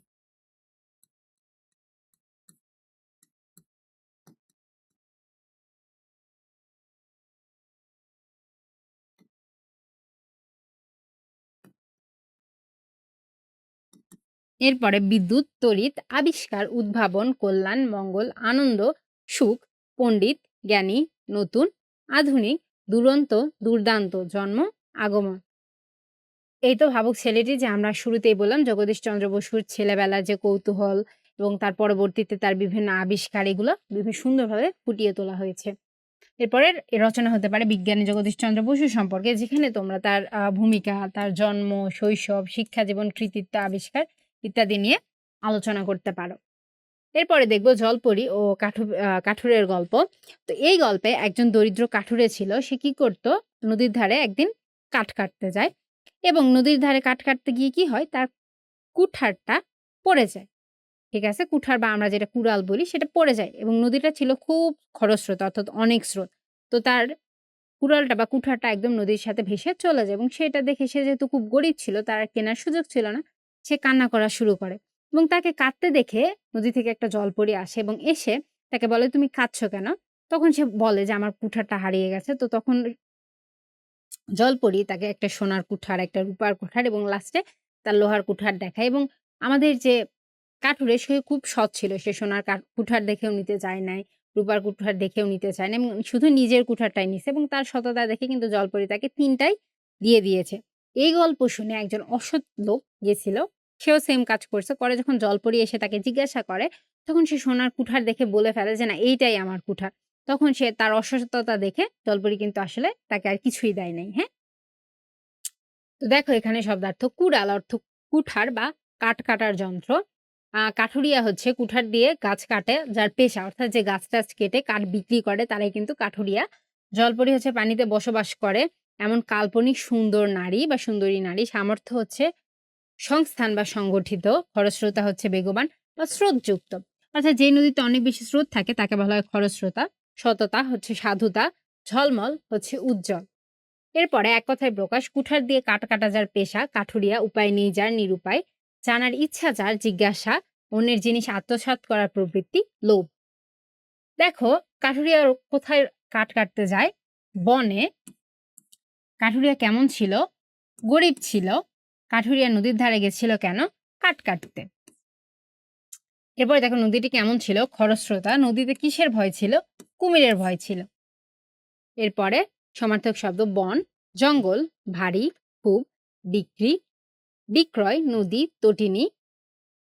এরপরে বিদ্যুৎ, তড়িৎ, আবিষ্কার, উদ্ভাবন, কল্যাণ, মঙ্গল, আনন্দ, সুখ, পণ্ডিত, জ্ঞানী, নতুন, আধুনিক, দুরন্ত, দুর্দান্ত, জন্ম, আগমন। এই তো ভাবুক ছেলেটি যে আমরা শুরুতেই বললাম জগদীশ চন্দ্র বসুর ছেলেবেলার যে কৌতূহল এবং তার পরবর্তীতে তার বিভিন্ন আবিষ্কার এগুলো বিভিন্ন সুন্দরভাবে ফুটিয়ে তোলা হয়েছে। এরপরের রচনা হতে পারে বিজ্ঞানী জগদীশচন্দ্র বসু সম্পর্কে, যেখানে তোমরা তার ভূমিকা, তার জন্ম, শৈশব, শিক্ষা জীবন, কৃতিত্ব, আবিষ্কার ইত্যাদি নিয়ে আলোচনা করতে পারো। এরপরে দেখব জলপরী ও কাঠুরের গল্প। তো এই গল্পে একজন দরিদ্র কাঠুরে ছিল। সে কি করত? নদীর ধারে একদিন কাঠ কাটতে যায় এবং নদীর ধারে কাঠ কাটতে গিয়ে কি হয়? তার কুঠারটা পড়ে যায়। ঠিক আছে? কুঠার বা আমরা যেটা কুড়াল বলি সেটা পড়ে যায় এবং নদীটা ছিল খুব খরস্রোত অর্থাৎ অনেক স্রোত। তো তার কুড়ালটা বা কুঠারটা একদম নদীর সাথে ভেসে চলে যায় এবং সেটা দেখে সে যেহেতু খুব গরিব ছিল, তার আর কেনার সুযোগ ছিল না। সে কান্না করা শুরু করে এবং তাকে কাঁদতে দেখে নদী থেকে একটা জলপরী আসে এবং এসে তাকে বলে, "তুমি কাঁদছো কেন?" তখন সে বলে যে, "আমার কুঠারটা হারিয়ে গেছে।" তো তখন জলপরী তাকে একটা সোনার কুঠার, একটা রূপার কুঠার এবং লাস্টে তার লোহার কুঠার দেখায় এবং আমাদের যে কাঠুরে সে খুব সৎ ছিল। সে সোনার কুঠার দেখেও নিতে চায় নাই, রূপার কুঠার দেখেও নিতে চায় না এবং শুধু নিজের কুঠারটাই নিছে এবং তার সততা দেখে কিন্তু জলপরী তাকে ৩ টাই দিয়ে দিয়েছে। এই গল্প শুনে একজন অসৎ লোক গেছিল, সেও সেম কাজ করছে। পরে যখন জলপরী এসে তাকে জিজ্ঞাসা করে, তখন সে সোনার কুঠার দেখে বলে ফেলে যে, "না, এইটাই আমার কুঠার।" তখন সে তার অসততা দেখে জলপরী কিন্তু আসলে তাকে আর কিছুই দেয় নাই। হ্যাঁ? তো দেখো এখানে শব্দার্থ কুড়াল অর্থ কুঠার বা কাঠ কাটার যন্ত্র। কাঠুরিয়া হচ্ছে কুঠার দিয়ে গাছ কাটে যার পেশা, অর্থাৎ যে গাছ-টাছ কেটে কাঠ বিক্রি করে তারাই কিন্তু কাঠুরিয়া। জলপরী হচ্ছে পানিতে বসবাস করে এমন কাল্পনিক সুন্দর নারী বা সুন্দরী নারী। সামর্থ্য হচ্ছে সংস্থান বা সংগঠিত। খরস্রোতা হচ্ছে বেগবান বা স্রোতযুক্ত। অর্থাৎ যে নদীতে অনেক বেশি স্রোত থাকে তাকে বলা হয় খরস্রোতা। সততা হচ্ছে সাধুতা। ঝলমল হচ্ছে উজ্জ্বল। এরপরে এক কথায় প্রকাশ, কুঠার দিয়ে কাঠ কাটা যার পেশা, কাঠুরিয়া। উপায় নেই যার নিরুপায়, জানার ইচ্ছা যার জিজ্ঞাসা, অন্যের জিনিস আত্মসাৎ করার প্রবৃত্তি, লোভ। দেখো কাঠুরিয়া কোথায় কাঠ কাটতে যায়? বনে। কাঠুরিয়া কেমন ছিল? গরিব ছিল। কাঠুরিয়া নদীর ধারে গেছিল কেন? কাঠ কাটতে। এরপরে দেখো নদীটি কেমন ছিল? খরস্রোতা। নদীতে কিসের ভয় ছিল? কুমিরের ভয় ছিল। এরপরে সমার্থক শব্দ বন, জঙ্গল, ভারী, খুব, বিক্রি, বিক্রয়, নদী, তটিনী,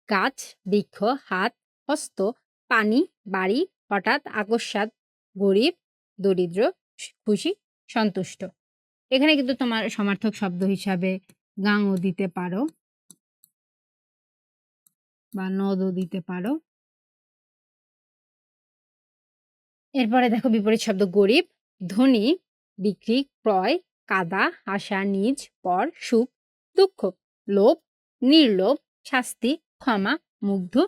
গাছ, বৃক্ষ, হাত, হস্ত, পানি, বাড়ি, হঠাৎ, আকস্মাৎ, গরিব, দরিদ্র, খুশি, সন্তুষ্ট। এখানে কিন্তু তোমার সমার্থক শব্দ হিসাবে গাঙও দিতে পারো বা নদও দিতে পারো। এরপরে দেখো বিপরীত শব্দ গরিব, ধনী, বিক্রি, ক্রয়, কাদা, আশা, নিজ, পর, সুখ, দুঃখ, লোভ, নির্লোভ, শাস্তি, ক্ষমা, মুগ্ধ,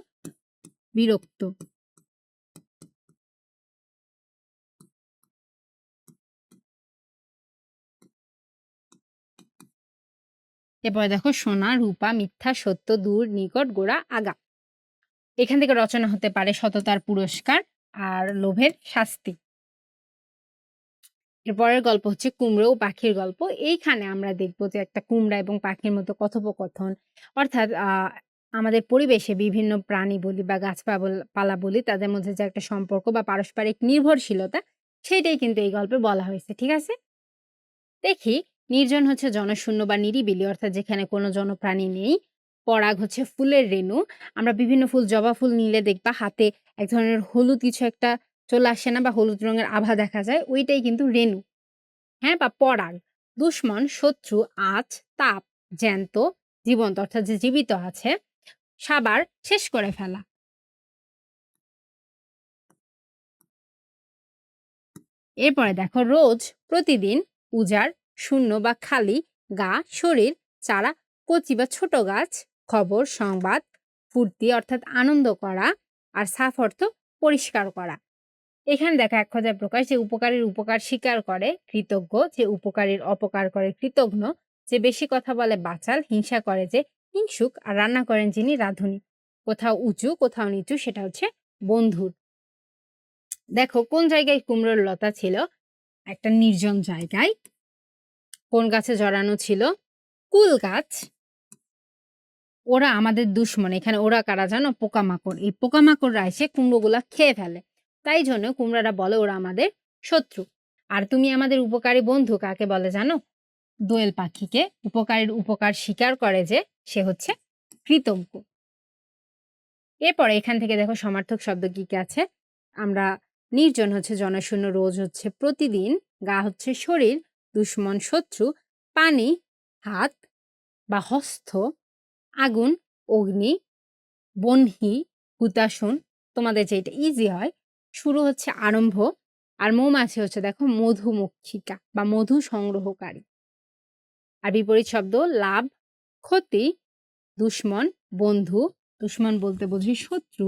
বিরক্ত। এরপরে দেখো সোনা, রূপা, মিথ্যা, সত্য, দূর, নিকট, গোড়া, আগা। এখান থেকে রচনা হতে পারে সততার পুরস্কার আর লোভের শাস্তি। এরপরের গল্প হচ্ছে কুমড়ো ও পাখির গল্প। এইখানে আমরা দেখব যে একটা কুমড়া এবং পাখির মতো কথোপকথন, অর্থাৎ আমাদের পরিবেশে বিভিন্ন প্রাণী বলি বা পালা বলি তাদের মধ্যে যে একটা সম্পর্ক বা পারস্পরিক নির্ভরশীলতা, সেটাই কিন্তু এই গল্পে বলা হয়েছে। ঠিক আছে? দেখি, নির্জন হচ্ছে জনশূন্য বা নিরিবিলি, অর্থাৎ যেখানে কোনো জনপ্রাণী নেই। পরাগ হচ্ছে ফুলের রেণু। আমরা বিভিন্ন ফুল, জবা ফুল নিলে দেখবা হাতে এক ধরনের হলুদ কিছু একটা চলে আসে না, বা হলুদ রঙের আভা দেখা যায়, ওইটাই কিন্তু রেণু। হ্যাঁ? বা পরাগ। দুশমন, শত্রু, আঁচ, তাপ, জ্যান্ত, জীবন্ত অর্থাৎ যে জীবিত আছে। সাবার, শেষ করে ফেলা। এরপরে দেখো রোজ, প্রতিদিন, উজাড়, শূন্য বা খালি, গা, শরীর, চারা, কচি বা ছোট গাছ, খবর, সংবাদ, ফুর্তি অর্থাৎ আনন্দ করা, আর সাফ অর্থ পরিষ্কার করা। এখানে দেখো এক কথায় প্রকাশ, যে উপকারীর উপকার স্বীকার করে কৃতজ্ঞ, যে উপকারীর অপকার করে কৃতঘ্ন, যে বেশি কথা বলে বাচাল, হিংসা করে যে হিংসুক, আর রান্না করেন যিনি রাঁধুনি। কোথাও উঁচু কোথাও নিচু, সেটা হচ্ছে বন্ধুর। দেখো কোন জায়গায় কুমড়োর লতা ছিল? একটা নির্জন জায়গায়। কোন গাছে জড়ানো ছিল? কুল গাছ। ওরা আমাদের দুশমন। এখানে ওরা কারা জানো? পোকামাকড়। এই পোকামাকড়রা এসে কুমড়োগুলা খেয়ে ফেলে। তাই জন্য কুমড়ারা বলে ওরা আমাদের শত্রু। আর তুমি আমাদের উপকারী বন্ধু কাকে বলে জানো? দোয়েল পাখিকে। উপকারীর উপকার স্বীকার করে যে, সে হচ্ছে কৃতজ্ঞ। এরপরে এখান থেকে দেখো সমার্থক শব্দ কি কি আছে। আমরা নির্জন হচ্ছে জনশূন্য, রোজ হচ্ছে প্রতিদিন, গা হচ্ছে শরীর, দুশ্মন শত্রু, পানি হাত বা হস্ত, আগুন অগ্নি, বহ্নি হুতাশন, তোমাদের যেটা ইজি হয়। শুরু হচ্ছে আরম্ভ, আর মৌমাছি হচ্ছে দেখো মধুমক্ষিকা বা মধু সংগ্রহকারী। আর বিপরীত শব্দ লাভ, ক্ষতি, দুশ্মন, বন্ধু, দুশ্মন বলতে বুঝি শত্রু,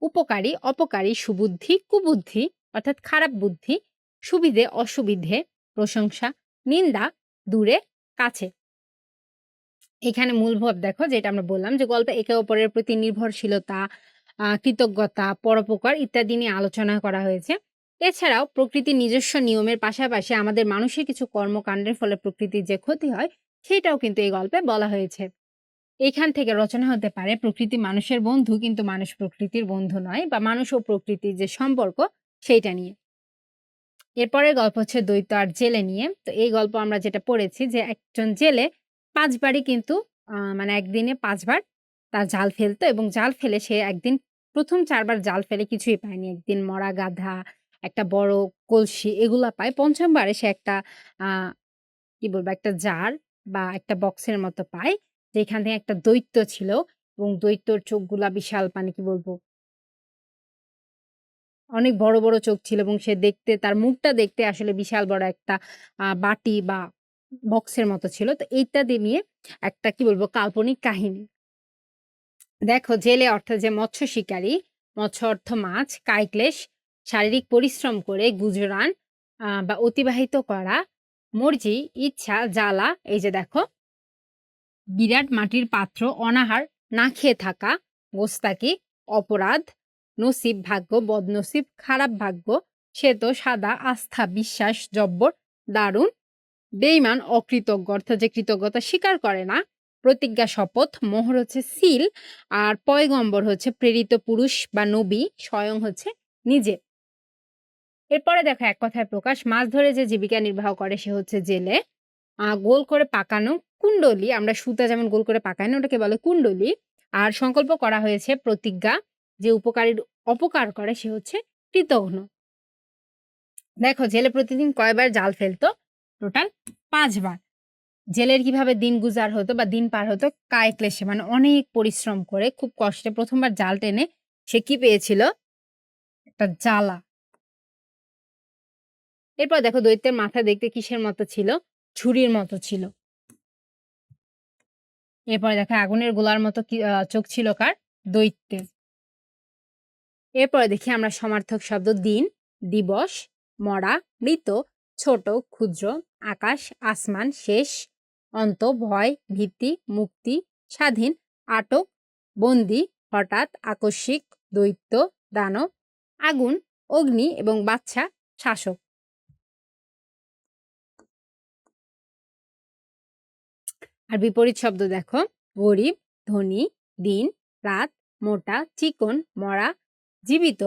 উপকারী, অপকারী, সুবুদ্ধি, কুবুদ্ধি অর্থাৎ খারাপ বুদ্ধি, সুবিধে, অসুবিধে, প্রশংসা, নিন্দা, দূরে, কাছে। এখানে মূল ভাব দেখো, যেটা আমরা বললাম যে গল্পে একে অপরের প্রতি নির্ভরশীলতা, কৃতজ্ঞতা, পরোপকার ইত্যাদি নিয়ে আলোচনা করা হয়েছে। এছাড়াও প্রকৃতির নিজস্ব নিয়মের পাশাপাশি আমাদের মানুষের কিছু কর্মকাণ্ডের ফলে প্রকৃতির যে ক্ষতি হয় সেটাও কিন্তু এই গল্পে বলা হয়েছে। এখান থেকে রচনা হতে পারে প্রকৃতি মানুষের বন্ধু কিন্তু মানুষ প্রকৃতির বন্ধু নয়, বা মানুষ ও প্রকৃতির যে সম্পর্ক সেইটা নিয়ে। এরপরের গল্প হচ্ছে দৈত্য আর জেলে নিয়ে। তো এই গল্প আমরা যেটা পড়েছি যে একজন জেলে ৫ বারই কিন্তু মানে একদিনে ৫ বার তার জাল ফেলতো, এবং জাল ফেলে সে একদিন ১ম ৪ বার জাল ফেলে কিছুই পায়নি। একদিন মরা গাধা, একটা বড় কলসি এগুলা পায়। ৫ম বারে সে একটা আ কি বলবো, একটা জার বা একটা বক্সের মতো পায়, যেখান থেকে একটা দৈত্য ছিল, এবং দৈত্যর চোখগুলা বিশাল, মানে কি বলবো, অনেক বড়, বড় চোখ ছিল, এবং সে দেখতে, তার মুখটা দেখতে আসলে বিশাল বড় একটা বাটি বা বক্সের মতো ছিল। তো এইটা দিয়ে নিয়ে একটা কি বলবো কাল্পনিক কাহিনী। দেখো জেলে অর্থ যে মৎস্য শিকারী, মৎস্য অর্থ মাছ, কায়ক্লেশ শারীরিক পরিশ্রম করে গুজরান বা অতিবাহিত করা, মর্জি ইচ্ছা, জ্বালা, এই যে দেখো বিরাট মাটির পাত্র, অনাহার, না খেয়ে থাকা, গোস্তাকি, অপরাধ, নসিব ভাগ্য, বদনসিব খারাপ ভাগ্য, শ্বেত সাদা, আস্থা বিশ্বাস, জব্বর দারুণ, বেঈমান অকৃতজ্ঞ অর্থাৎ যে কৃতজ্ঞতা স্বীকার করে না, প্রতিজ্ঞা শপথ, মোহর হচ্ছে সিল, আর পয়গম্বর হচ্ছে প্রেরিত পুরুষ বা নবী, স্বয়ং হচ্ছে নিজে। এরপরে দেখো এক কথায় প্রকাশ, মাছ ধরে যে জীবিকা নির্বাহ করে সে হচ্ছে জেলে। গোল করে পাকানো কুণ্ডলী, আমরা সুতা যেমন গোল করে পাকাই না, ওটাকে বলে কুণ্ডলী। আর সংকল্প করা হয়েছে প্রতিজ্ঞা, যে উপকারীর অপকার করে সে হচ্ছে কৃতঘ্ন। দেখো জেলে প্রতিদিন কয়বার জাল ফেলতো? টোটাল ৫ বার। জেলের কিভাবে দিন গুজার হতো বা দিন পার হতো? কায় ক্লেশে, মানে অনেক পরিশ্রম করে খুব কষ্টে ১ম বার জাল টেনে সে কি পেয়েছিল? একটা জালা। এরপর দেখো দৈত্যের মাথা দেখতে কিসের মতো ছিল? ছুরির মতো ছিল। এরপরে দেখো আগুনের গোলার মতো কি চোখ ছিল কার? দৈত্যের। এরপরে দেখি আমরা সমার্থক শব্দ দিন, দিবস, মরা, মৃত, ছোট, ক্ষুদ্র, আকাশ, আসমান, শেষ, অন্ত, ভয়, ভীতি, মুক্তি, স্বাধীন, আটক, বন্দী, হঠাৎ, আকস্মিক, দৈত্য, দানব, আগুন, অগ্নি এবং বাচ্চা, শাসক। আর বিপরীত শব্দ দেখো গরিব, ধনী, দিন, রাত, মোটা, চিকন, মরা, জীবিত,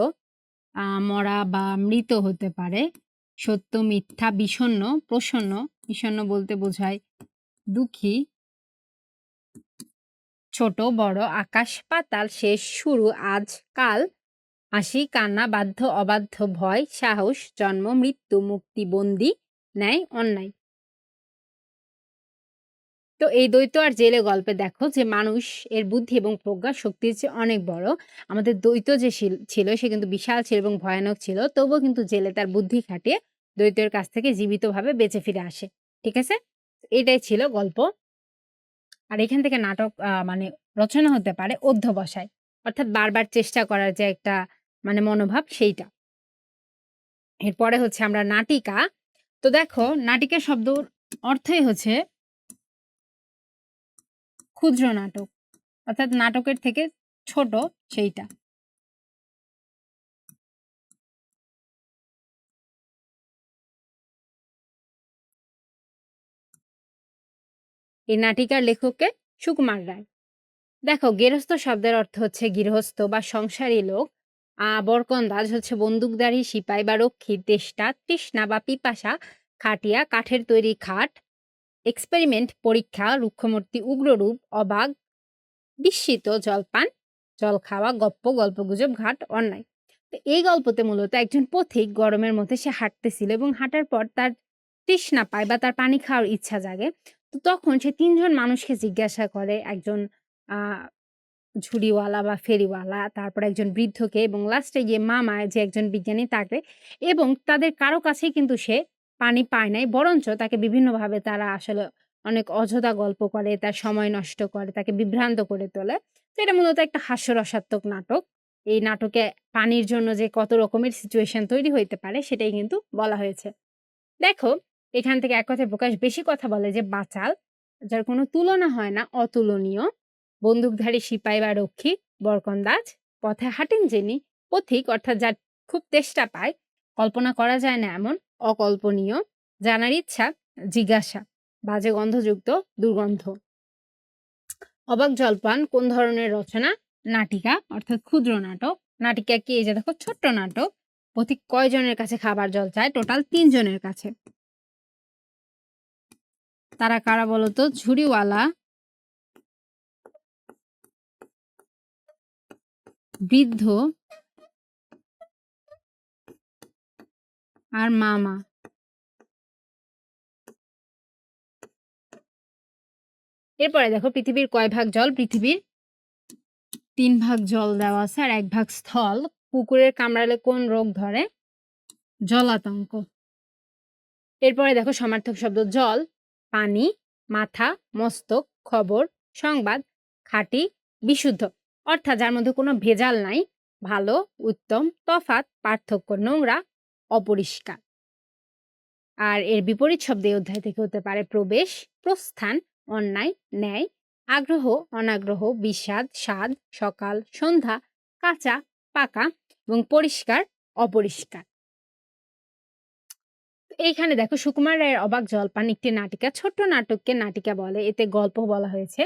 মরা বা মৃত হতে পারে, সত্য, মিথ্যা, বিষণ্ণ, প্রসন্ন, বিষণ্ণ বলতে বোঝায় দুঃখী, ছোট, বড়, আকাশ, পাতাল, শেষ, শুরু, আজ, কাল, হাসি, কান্না, বাধ্য, অবাধ্য, ভয়, সাহস, জন্ম, মৃত্যু, মুক্তি, বন্দী, ন্যায়, অন্যায়। তো এই দৈত্য আর জেলে গল্পে দেখো যে মানুষ এর বুদ্ধি এবং প্রজ্ঞা শক্তির চেয়ে অনেক বড়। আমাদের দৈত্য যে ছিল সে কিন্তু বিশাল ছিল এবং ভয়ানক ছিল। তবুও কিন্তু জেলে তার বুদ্ধি খাটিয়ে দৈত্যের কাছ থেকে জীবিতভাবে বেঁচে ফিরে আসে। ঠিক আছে? এটাই ছিল গল্প। আর এখান থেকে নাটক মানে রচনা হতে পারে অধ্যবসায়। অর্থাৎ বারবার চেষ্টা করার যে একটা মানে মনোভাব সেইটা। এরপরে হচ্ছে আমরা নাটিকা। তো দেখো নাটিকা শব্দর অর্থই হচ্ছে ক্ষুদ্র নাটক। অর্থাৎ নাটকের থেকে ছোট সেইটা। এই নাটিকার লেখককে সুকুমার রায়। দেখো গেরস্থ শব্দের অর্থ হচ্ছে গৃহস্থ বা সংসারী লোক। বরকন্দাজ হচ্ছে বন্দুকধারী সিপাই বা রক্ষী, তেষ্টা, তৃষ্ণা বা পিপাসা, খাটিয়া কাঠের তৈরি খাট, এক্সপেরিমেন্ট পরীক্ষা, রুক্ষমূর্তি উগ্ররূপ, অবাক, বিস্মিত, জলপান, জল খাওয়া, গপ্প, গল্পগুজব, ঘাট, অন্যায়। তো এই গল্পতে মূলত একজন পথিক গরমের মধ্যে সে হাঁটতেছিল এবং হাঁটার পর তার তৃষ্ণা পায় বা তার পানি খাওয়ার ইচ্ছা জাগে। তো তখন সে ৩ জন মানুষকে জিজ্ঞাসা করে, একজন আ ঝুড়িওয়ালা বা ফেরিওয়ালা, তারপরে একজন বৃদ্ধকে এবং লাস্টে গিয়ে মামা যে একজন বিজ্ঞানী তাকে, এবং তাদের কারো কাছেই কিন্তু সে পানি পায় নাই। বরঞ্চ তাকে বিভিন্নভাবে তারা আসলে অনেক অযথা গল্প করে, তার সময় নষ্ট করে, তাকে বিভ্রান্ত করে তোলে। তো এটা মূলত একটা হাস্যরসাত্মক নাটক। এই নাটকে পানির জন্য যে কত রকমের সিচুয়েশন তৈরি হইতে পারে সেটাই কিন্তু বলা হয়েছে। দেখো, এখান থেকে এক কথায় প্রকাশ বেশি কথা বলে যে বাচাল, যার কোনো তুলনা হয় না, অতুলনীয়, বন্দুকধারী সিপাই বা রক্ষী, বরকন্দাজ, পথে হাঁটেন যিনি, পথিক অর্থাৎ যার খুব তেষ্টা পায়, কল্পনা করা যায় না এমন, অকল্পনীয়, জানার ইচ্ছা, জিজ্ঞাসা, বাজে গন্ধযুক্ত, দুর্গন্ধ। অবাক জলপান কোন ধরনের রচনা? নাটিকা অর্থাৎ ক্ষুদ্র নাটক। নাটিকা কি? এই যে দেখো, ছোট্ট নাটক। পথিক কয়জনের কাছে খাবার জল চায়? টোটাল ৩ জনের কাছে। তারা কারা বলতো? ঝুড়িওয়ালা, বৃদ্ধ আর মামা। এরপরে দেখো, পৃথিবীর কয় ভাগ জল? পৃথিবীর ৩ ভাগ জল দেওয়া আছে আর ১ ভাগ স্থল। কুকুরের কামড়ালে কোন রোগ ধরে? জলাতঙ্ক। এরপরে দেখো, সমার্থক শব্দ: জল, পানি, মাথা, মস্তক, খবর, সংবাদ, খাঁটি, বিশুদ্ধ। অর্থাৎ যার মধ্যে কোনো ভেজাল নাই, ভালো, উত্তম, তফাৎ, পার্থক্য, নোংরা, অপরিষ্কার। আর এর বিপরীত শব্দ এই অধ্যায় থেকে হতে পারে প্রবেশ, প্রস্থান, অন্যায়, ন্যায়, আগ্রহ, অনাগ্রহ, বিষাদ, স্বাদ, সকাল, সন্ধ্যা, কাঁচা, পাকা এবং পরিষ্কার, অপরিষ্কার। এইখানে দেখো, সুকুমার রায়ের অবাক জলপান একটি নাটিকা। ছোট্ট নাটককে নাটিকা বলে, এতে গল্প বলা হয়েছে।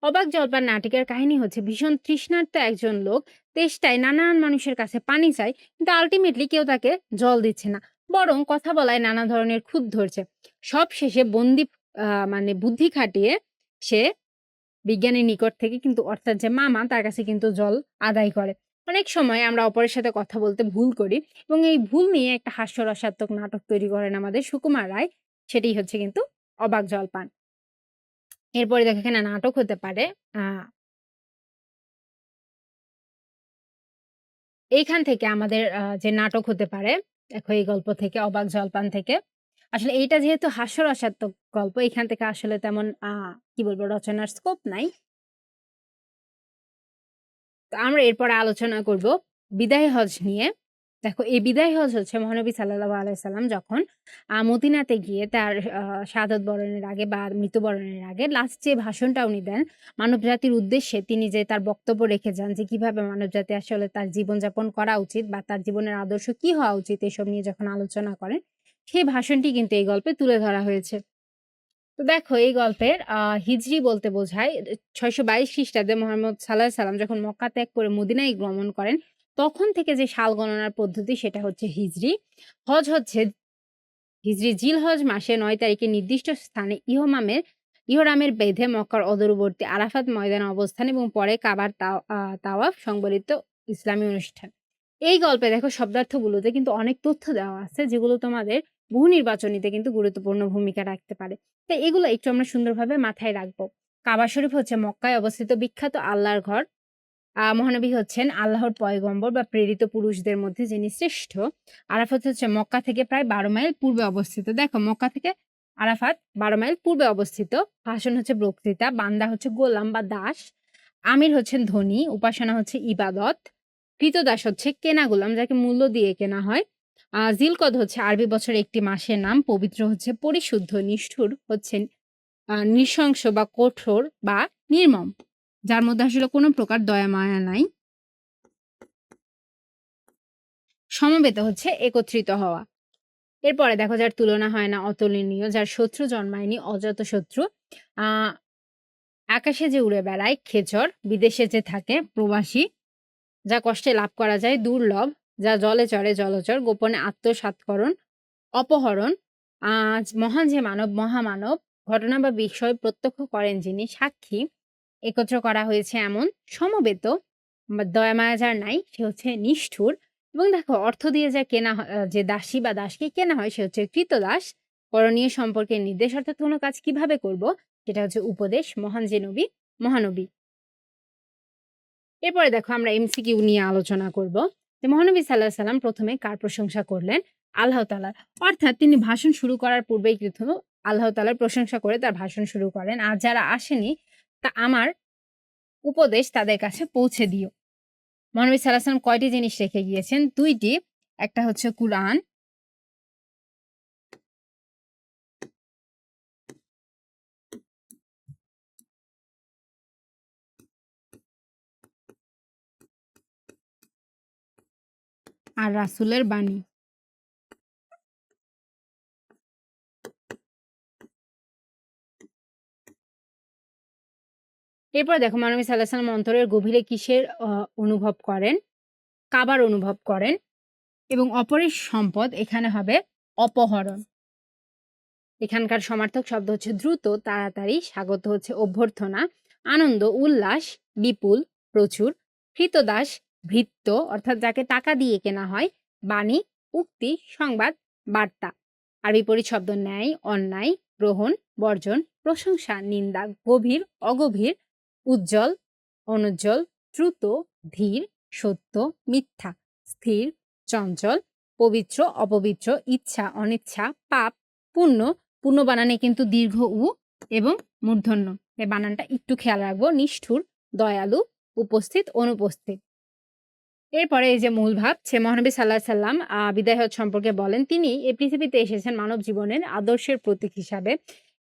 অবাক জলপান নাটিকার কাহিনী হচ্ছে, ভীষণ তৃষ্ণার্ত একজন লোক তেষ্টায় নানান মানুষের কাছে পানি চায়, কিন্তু আলটিমেটলি কেউ তাকে জল দিচ্ছে না, বরং কথা বলায় নানা ধরনের খুঁত ধরছে। সব শেষে বন্দি মানে বুদ্ধি খাটিয়ে সে বিজ্ঞানীর নিকট থেকে কিন্তু, অর্থাৎ যে মামা, তার কাছে কিন্তু জল আদায় করে। অনেক সময় আমরা অপরের সাথে কথা বলতে ভুল করি এবং এই ভুল নিয়ে একটা হাস্যরসাত্মক নাটক তৈরি করেন আমাদের সুকুমার রায়। সেটাই হচ্ছে কিন্তু অবাক জলপান। এরপরে দেখো, এখানে নাটক হতে পারে। আ এইখান থেকে আমাদের যে নাটক হতে পারে, দেখো এই গল্প থেকে, অবাক জলপান থেকে। আসলে এইটা যেহেতু হাস্যরসাত্মক গল্প, এখান থেকে আসলে তেমন কি বলবো, রচনার স্কোপ নাই। তো আমরা এরপরে আলোচনা করব বিদায় হজ নিয়ে। দেখো, এই বিদায় হজ হচ্ছে মহানবী সাল্লাল্লাহু আলাইহি সাল্লাম যখন মদিনাতে গিয়ে তার শাহাদাত বরণের আগে বা মৃত্যুবরণের আগে লাস্ট যে ভাষণটা উনি দেন মানবজাতির উদ্দেশ্যে, তিনি যে তার বক্তব্য রেখে যান যে কিভাবে মানবজাতি আসলে তার জীবনযাপন করা উচিত বা তার জীবনের আদর্শ কি হওয়া উচিত, এসব নিয়ে যখন আলোচনা করেন, সেই ভাষণটি কিন্তু এই গল্পে তুলে ধরা হয়েছে। তো দেখো, এই গল্পের হিজরি বলতে বোঝায় ৬২২ খ্রিস্টাব্দে মুহাম্মদ সাঃ যখন মক্কা ত্যাগ করে মদিনায় গমন করেন, তখন থেকে যে সাল গণনার পদ্ধতি সেটা হচ্ছে হিজরি। হজ হচ্ছে হিজরি জিলহজ মাসে ৯ তারিখে নির্দিষ্ট স্থানে ইহরামের বেঁধে মক্কার অদূরবর্তী আরাফাত ময়দানে অবস্থান এবং পরে কাবার তাওয়াফ সংবলিত ইসলামী অনুষ্ঠান। এই গল্পে দেখো, শব্দার্থগুলোতে কিন্তু অনেক তথ্য দেওয়া আছে যেগুলো তোমাদের বহু নির্বাচনীতে কিন্তু গুরুত্বপূর্ণ ভূমিকা রাখতে পারে। তাই এগুলো একটু আমরা সুন্দরভাবে মাথায় রাখবো। কাবা শরীফ হচ্ছে মক্কায় অবস্থিত বিখ্যাত আল্লাহর ঘর। মহানবী হচ্ছেন আল্লাহর পয়গম্বর বা প্রেরিত পুরুষদের মধ্যে যিনি শ্রেষ্ঠ। আরাফাত হচ্ছে মক্কা থেকে প্রায় ১২ মাইল পূর্বে অবস্থিত। দেখো, মক্কা থেকে আরাফাত ১২ মাইল পূর্বে অবস্থিত। ভাষণ হচ্ছে বক্তৃতা, বান্দা হচ্ছে গোলাম বা দাস, আমির হচ্ছেন ধনী, উপাসনা হচ্ছে ইবাদত, কৃতদাস হচ্ছে কেনা গোলাম যাকে মূল্য দিয়ে কেনা হয়। জিলকদ হচ্ছে আরবি বছরের একটি মাসের নাম। পবিত্র হচ্ছে পরিশুদ্ধ, নিষ্ঠুর হচ্ছেন নৃশংস বা কঠোর বা নির্মম, যার মধ্যে আসলে কোনো প্রকার দয়া মায়া নাই। সমবেত হচ্ছে একত্রিত হওয়া। এরপরে দেখো, যার তুলনা হয় না, অতুলনীয়, যার শত্রু জন্মায়নি, অজাত শত্রু, আ আকাশে যে উড়ে বেড়ায়, খেচর, বিদেশে যে থাকে, প্রবাসী, যা কষ্টে লাভ করা যায়, দুর্লভ, যা জলে চড়ে, জলচর, গোপনে আত্মসাৎকরণ, অপহরণ, মহান যে মানব, মহামানব, ঘটনা বা বিষয় প্রত্যক্ষ করেন যিনি, সাক্ষী, একত্র করা হয়েছে এমন সমবেত বা দয়া মায়া যার নাই সে হচ্ছে নিষ্ঠুর। এবং দেখো অর্থ দিয়ে যা কেনা যে দাসী বা দাসকে কেনা হয় সে হচ্ছে ক্রীতদাস। করণীয় সম্পর্কে নির্দেশ অর্থাৎ কোনো কাজ কিভাবে করব সেটা হচ্ছে উপদেশ। মহান যে নবী মহানবী। এরপরে দেখো আমরা এমসিকিউ নিয়ে আলোচনা করব যে মহানবী সাল্লাল্লাহু আলাইহি সাল্লাম প্রথমে কার প্রশংসা করলেন? আল্লাহ তাআলার। অর্থাৎ তিনি ভাষণ শুরু করার পূর্বেই কিন্তু আল্লাহ তাআলার প্রশংসা করে তার ভাষণ শুরু করেন। আর যারা আসেনি তা আমার উপদেশ তাদের কাছে পৌঁছে দিও। মহানবী সাল্লাল্লাহু আলাইহি সাল্লাম কয়টি জিনিস রেখে গিয়েছেন? ২ টি। একটা হচ্ছে কুরআন, আর রাসূলের বাণী। এরপর দেখো মহানবী সাল্লাল্লাহু আলাইহি সাল্লাম অন্তরের গভীরে কিসের অনুভব করেন? কাবার অনুভব করেন এবং অপরের সম্পদ এখানে হবে অপহরণ। এখানকার সমার্থক শব্দ হচ্ছে দ্রুত, তাড়াতাড়ি, স্বাগত হচ্ছে অভ্যর্থনা, আনন্দ, উল্লাস, বিপুল, প্রচুর, ক্রীতদাস, ভৃত্য অর্থাৎ যাকে টাকা দিয়ে কেনা হয়, বাণী, উক্তি, সংবাদ, বার্তা। আর বিপরীত শব্দ ন্যায়, অন্যায়, গ্রহণ, বর্জন, প্রশংসা, নিন্দা, গভীর, অগভীর, উজ্জ্বল, অনুজ্জ্বল, দ্রুত, ধীর, সত্য, মিথ্যা, স্থির, চঞ্চল, পবিত্র, অপবিত্র, ইচ্ছা, অনিচ্ছা, পাপ, পুণ্য। পুণ্য বানানে কিন্তু দীর্ঘ উ এবং মূর্ধন্য। এই বানানটা একটু খেয়াল রাখবো। নিষ্ঠুর, দয়ালু, উপস্থিত, অনুপস্থিত। এরপরে এই যে মূল ভাব সে মহানবী সাল্লাল্লাহু আলাইহি সাল্লাম বিদায় হজ সম্পর্কে বলেন, তিনি এই পৃথিবীতে এসেছেন মানব জীবনের আদর্শের প্রতীক হিসাবে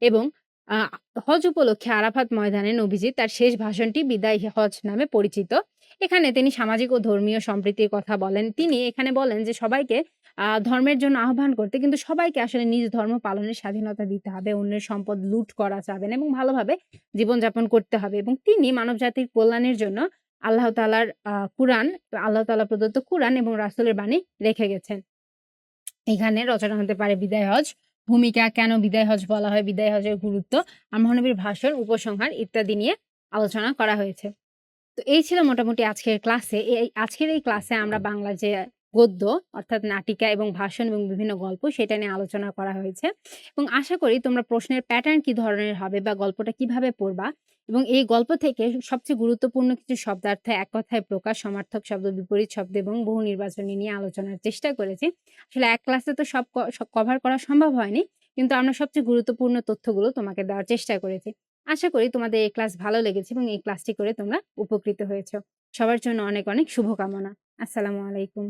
এবং আ হজ উপলক্ষে আরাফাত ময়দানে নবীজি তার শেষ ভাষণটি বিদায় হজ নামে পরিচিত। এখানে তিনি সামাজিক ও ধর্মীয় সম্প্রীতির কথা বলেন। তিনি এখানে বলেন যে সবাইকে ধর্মের জন্য আহ্বান করতে, কিন্তু সবাইকে আসলে নিজ ধর্ম পালনের স্বাধীনতা দিতে হবে। অন্যের সম্পদ লুট করা যাবে না এবং ভালোভাবে জীবনযাপন করতে হবে এবং তিনি মানবজাতির কল্যাণের জন্য আল্লাহ তাআলার কুরআন, আল্লাহ তাআলা প্রদত্ত কুরআন এবং রাসূলের বাণী রেখে গেছেন। এখানে রচনা হতে পারে বিদায় হজ, ভূমিকা, কেন বিদায় হজ বলা হয়, বিদায় হজের গুরুত্ব, আর মহানবীর ভাষণ, উপসংহার ইত্যাদি নিয়ে আলোচনা করা হয়েছে। তো এই ছিল মোটামুটি আজকের ক্লাসে। আজকের এই ক্লাসে আমরা বাংলা যে গদ্য অর্থাৎ নাটিকা এবং ভাষণ এবং বিভিন্ন গল্প সেটা নিয়ে আলোচনা করা হয়েছে এবং আশা করি তোমরা প্রশ্নের প্যাটার্ন কি ধরনের হবে বা গল্পটা কিভাবে পড়বা এবং এই গল্প থেকে সবচেয়ে গুরুত্বপূর্ণ কিছু শব্দার্থ, এক কথায় প্রকাশ, সমার্থক শব্দ, বিপরীত শব্দ এবং বহু নির্বাচনী নিয়ে আলোচনার চেষ্টা করেছি। আসলে এক ক্লাসে তো সব কভার করা সম্ভব হয়নি, কিন্তু আমরা সবচেয়ে গুরুত্বপূর্ণ তথ্যগুলো তোমাকে দেওয়ার চেষ্টা করেছি। আশা করি তোমাদের এই ক্লাস ভালো লেগেছে এবং এই ক্লাসটি করে তোমরা উপকৃত হয়েছ। সবার জন্য অনেক, অনেক শুভকামনা। আসসালামু আলাইকুম।